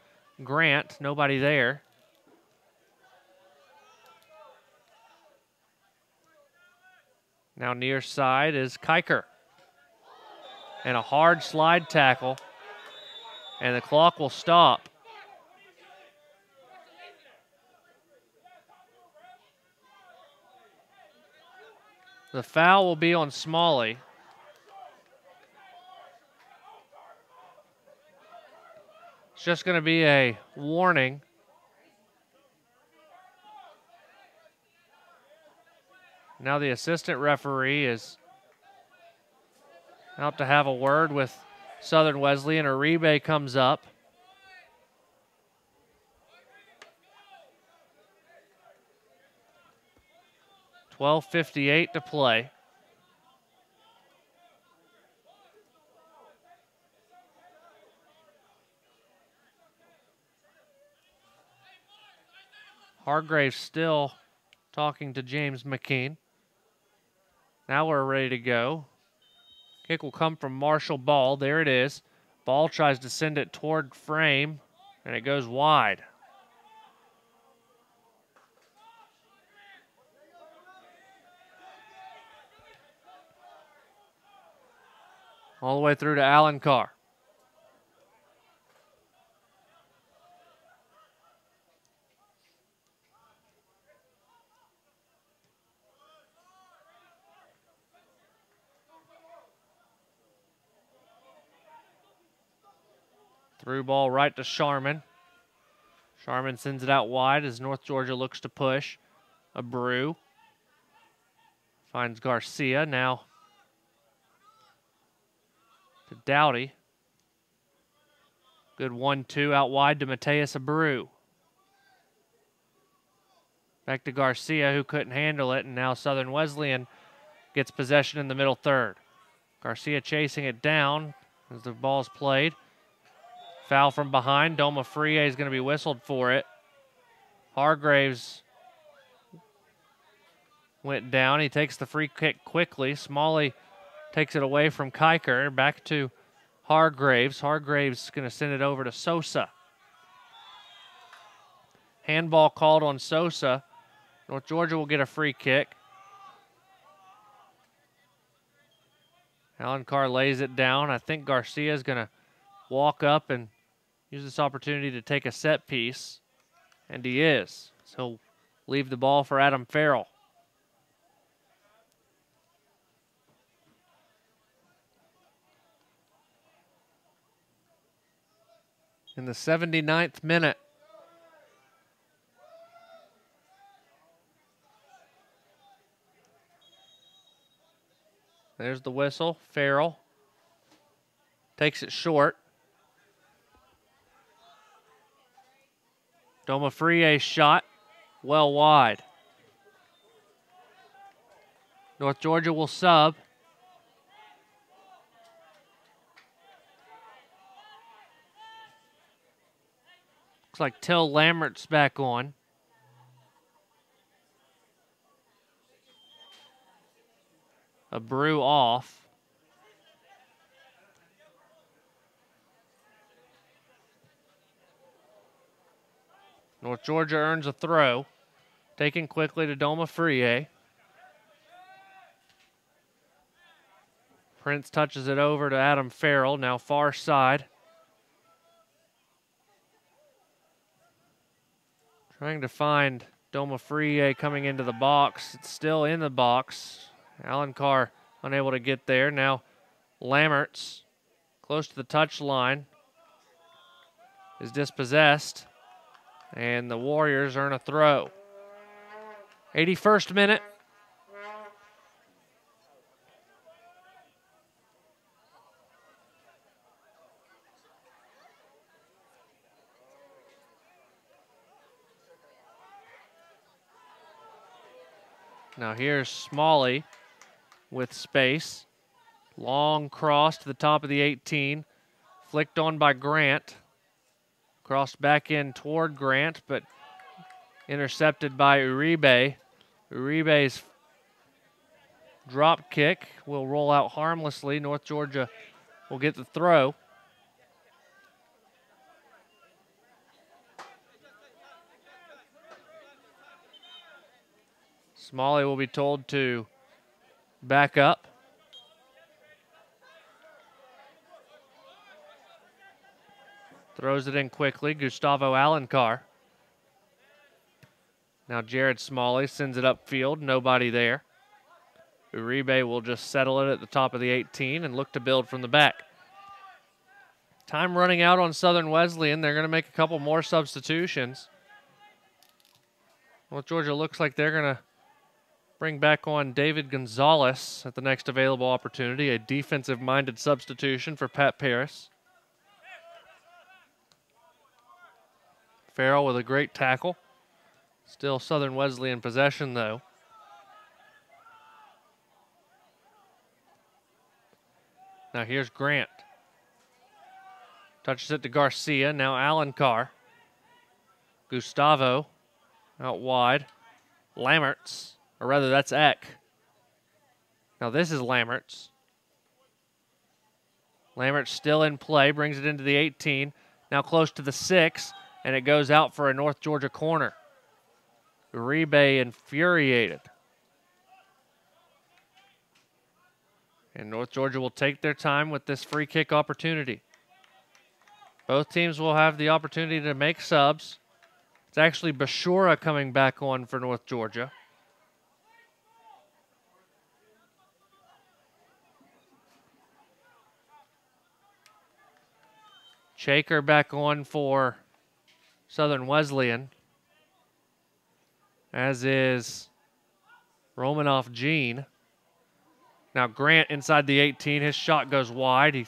Grant, nobody there. Now near side is Kiker. And a hard slide tackle. And the clock will stop. The foul will be on Smalley. It's just going to be a warning. Now the assistant referee is out to have a word with Southern Wesleyan. Uribe comes up. .12:58 to play. Hargraves still talking to James McKean. Now we're ready to go. Kick will come from Marshall Ball. There it is. Ball tries to send it toward frame, and it goes wide. All the way through to Alan Carr. Through ball right to Sharman. Sharman sends it out wide as North Georgia looks to push. Abreu finds Garcia. Now to Dowdy. Good 1-2 out wide to Mateus Abreu. Back to Garcia, who couldn't handle it, and now Southern Wesleyan gets possession in the middle third. Garcia chasing it down as the ball's played. Foul from behind. Doma Frie is going to be whistled for it. Hargraves went down. He takes the free kick quickly. Smalley takes it away from Kiker. Back to Hargraves. Hargraves going to send it over to Sosa. Handball called on Sosa. North Georgia will get a free kick. Alan Carr lays it down. I think Garcia is going to walk up and use this opportunity to take a set piece. And he is. So he'll leave the ball for Adam Farrell. In the 79th minute. There's the whistle. Farrell takes it short. Doma Frie's shot well wide. North Georgia will sub. Looks like Till Lammert's back on. Abreu off. North Georgia earns a throw. Taken quickly to Doma Frie. Prince touches it over to Adam Farrell, now far side. Trying to find Doma Frie coming into the box. It's still in the box. Alan Carr unable to get there. Now Lammert's close to the touch line. Is dispossessed. And the Warriors earn a throw. 81st minute. Now here's Smalley with space. Long cross to the top of the 18. Flicked on by Grant. Crossed back in toward Grant, but intercepted by Uribe. Uribe's drop kick will roll out harmlessly. North Georgia will get the throw. Smalley will be told to back up. Throws it in quickly. Gustavo Alencar. Now Jared Smalley sends it upfield. Nobody there. Uribe will just settle it at the top of the 18 and look to build from the back. Time running out on Southern Wesleyan. They're going to make a couple more substitutions. North Georgia looks like they're going to bring back on David Gonzalez at the next available opportunity, a defensive-minded substitution for Pat Paris. Farrell with a great tackle. Still Southern Wesleyan possession, though. Now here's Grant. Touches it to Garcia. Now Alencar. Gustavo out wide. Lammerts, or rather that's Eck. Now this is Lammerts. Lammerts still in play, brings it into the 18. Now close to the 6, and it goes out for a North Georgia corner. Uribe infuriated. And North Georgia will take their time with this free kick opportunity. Both teams will have the opportunity to make subs. It's actually Bashura coming back on for North Georgia. Shaker back on for Southern Wesleyan, as is Romanoff Gene. Now Grant inside the 18. His shot goes wide. He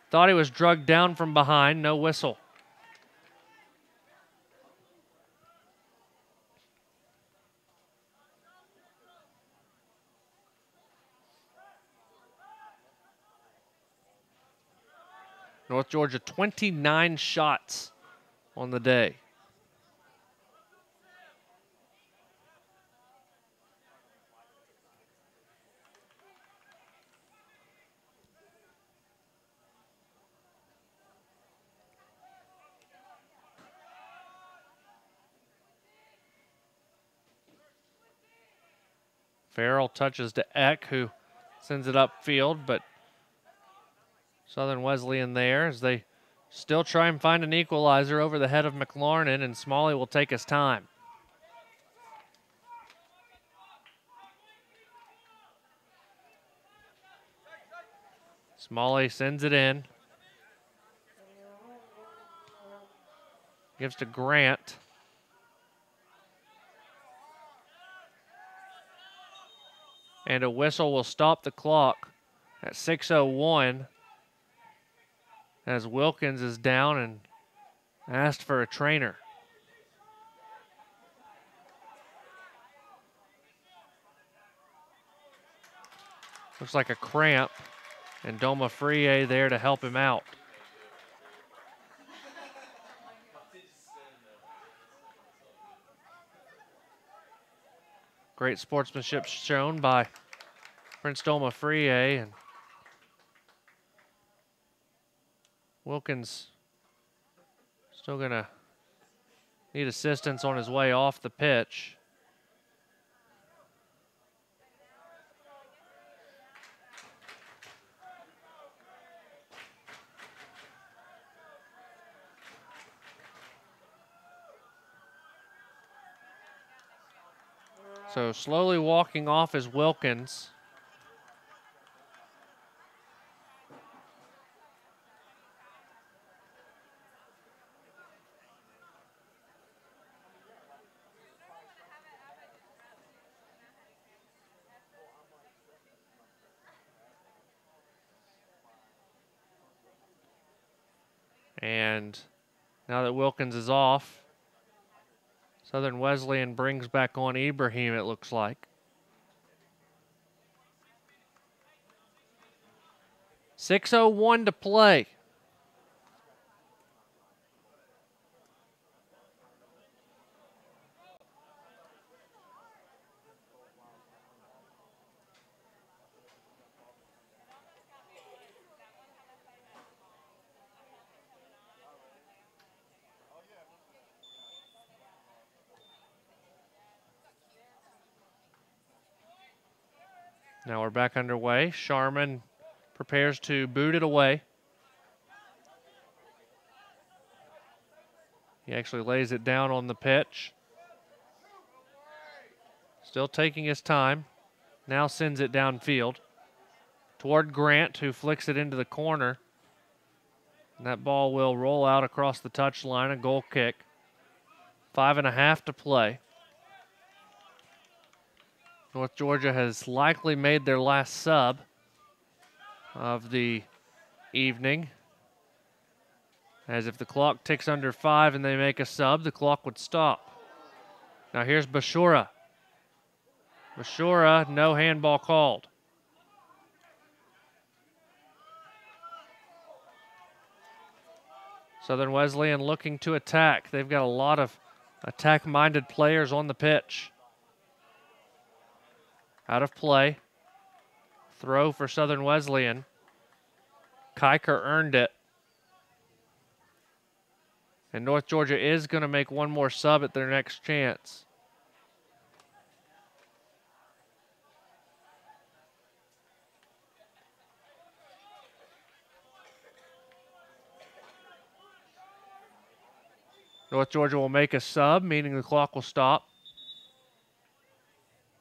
thought he was drugged down from behind. No whistle. North Georgia 29 shots on the day. Farrell touches to Eck, who sends it upfield, but Southern Wesleyan there as they still try and find an equalizer over the head of McLarnon, and Smalley will take his time. Smalley sends it in. Gives to Grant. And a whistle will stop the clock at 6:01 as Wilkins is down and asked for a trainer. Looks like a cramp, and Doma Frie there to help him out. Great sportsmanship shown by Prince Doma Frie, and Wilkins still gonna need assistance on his way off the pitch. So slowly walking off is Wilkins. And now that Wilkins is off, Southern Wesleyan brings back on Ibrahim, it looks like. 6:01 to play. Now we're back underway. Sharman prepares to boot it away. He actually lays it down on the pitch. Still taking his time. Now sends it downfield toward Grant, who flicks it into the corner. And that ball will roll out across the touchline, a goal kick. 5.5 to play. North Georgia has likely made their last sub of the evening. As if the clock ticks under 5 and they make a sub, the clock would stop. Now here's Bashura. Bashura, no handball called. Southern Wesleyan looking to attack. They've got a lot of attack-minded players on the pitch. Out of play. Throw for Southern Wesleyan. Kiker earned it. And North Georgia is going to make one more sub at their next chance. North Georgia will make a sub, meaning the clock will stop.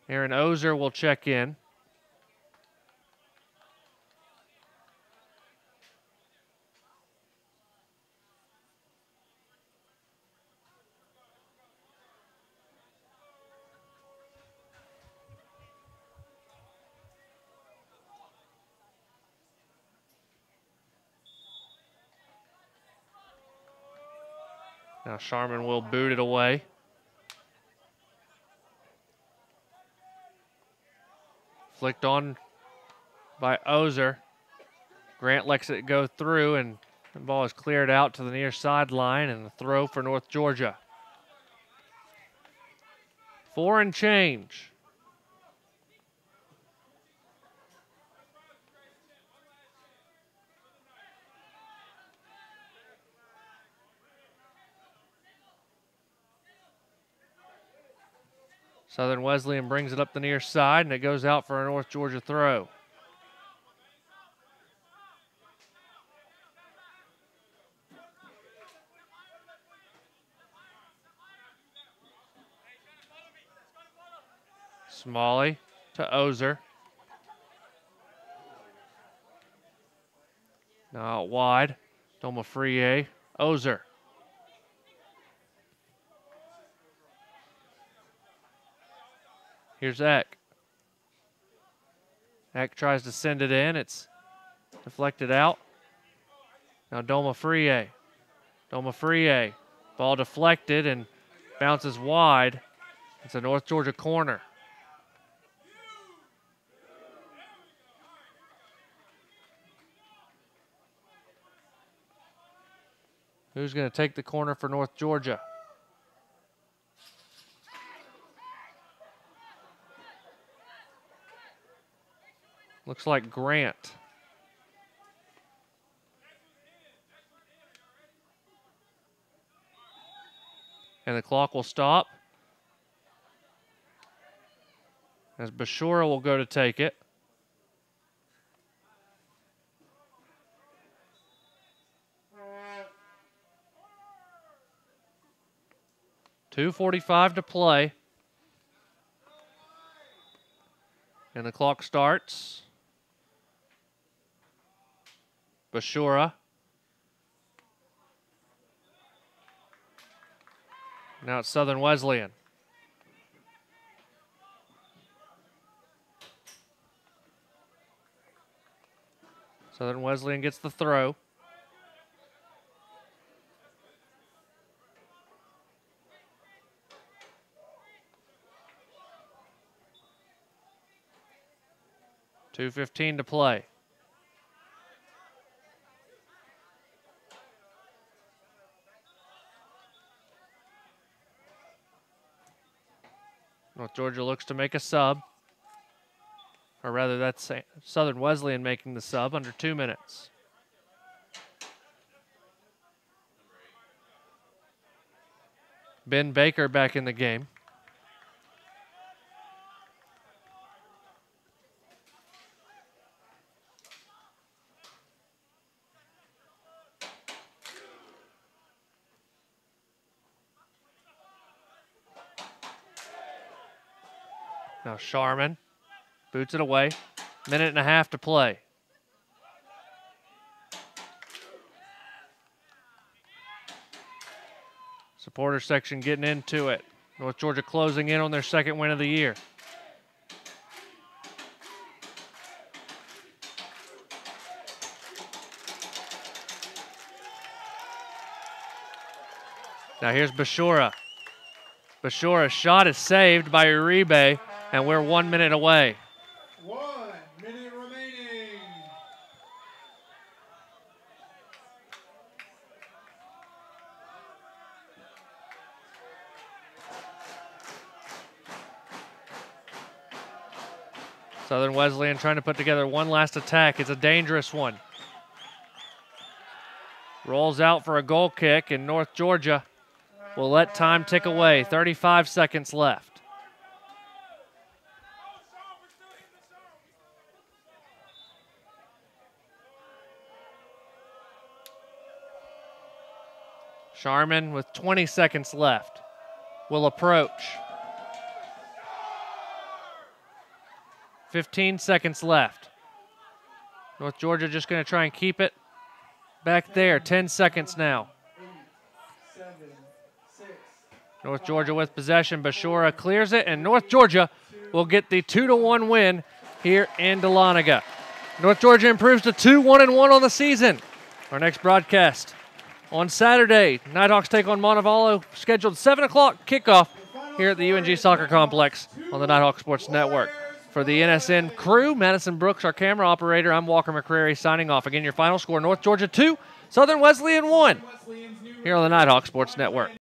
Aaron Ozer will check in. Now Sharman will boot it away. Flicked on by Ozer. Grant lets it go through, and the ball is cleared out to the near sideline, and the throw for North Georgia. 4 and change. Southern Wesleyan brings it up the near side, and it goes out for a North Georgia throw. Smalley to Ozer. Now out wide. Domafrie. Ozer. Here's Eck. Eck tries to send it in. It's deflected out. Now Domafrie. Domafrie. Ball deflected and bounces wide. It's a North Georgia corner. Who's going to take the corner for North Georgia? Looks like Grant. And the clock will stop as Bashura will go to take it. .2:45 to play. And the clock starts. Bashura. Now it's Southern Wesleyan. Southern Wesleyan gets the throw. .2:15 to play. North Georgia looks to make a sub. Or rather, that's Southern Wesleyan making the sub under 2 minutes. Ben Baker back in the game. Now Sharman boots it away. Minute and a half to play. Supporter section getting into it. North Georgia closing in on their second win of the year. Now here's Bashora. Bashora's shot is saved by Uribe, and we're 1 minute away. 1 minute remaining. Southern Wesleyan trying to put together one last attack. It's a dangerous one. Rolls out for a goal kick, and North Georgia will let time tick away. 35 seconds left. Sharman with 20 seconds left will approach. 15 seconds left. North Georgia just going to try and keep it back there. 10 seconds now. North Georgia with possession. Bashora clears it, and North Georgia will get the 2-1 win here in Dahlonega. North Georgia improves to 2-1-1 on the season. Our next broadcast on Saturday. Nighthawks take on Montevallo, scheduled 7 o'clock kickoff here at the UNG Soccer Complex on the Nighthawk Sports Network. For the NSN crew, Madison Brooks, our camera operator, I'm Walker McCrary signing off. Again, your final score, North Georgia 2, Southern Wesleyan 1, here on the Nighthawk Sports Network.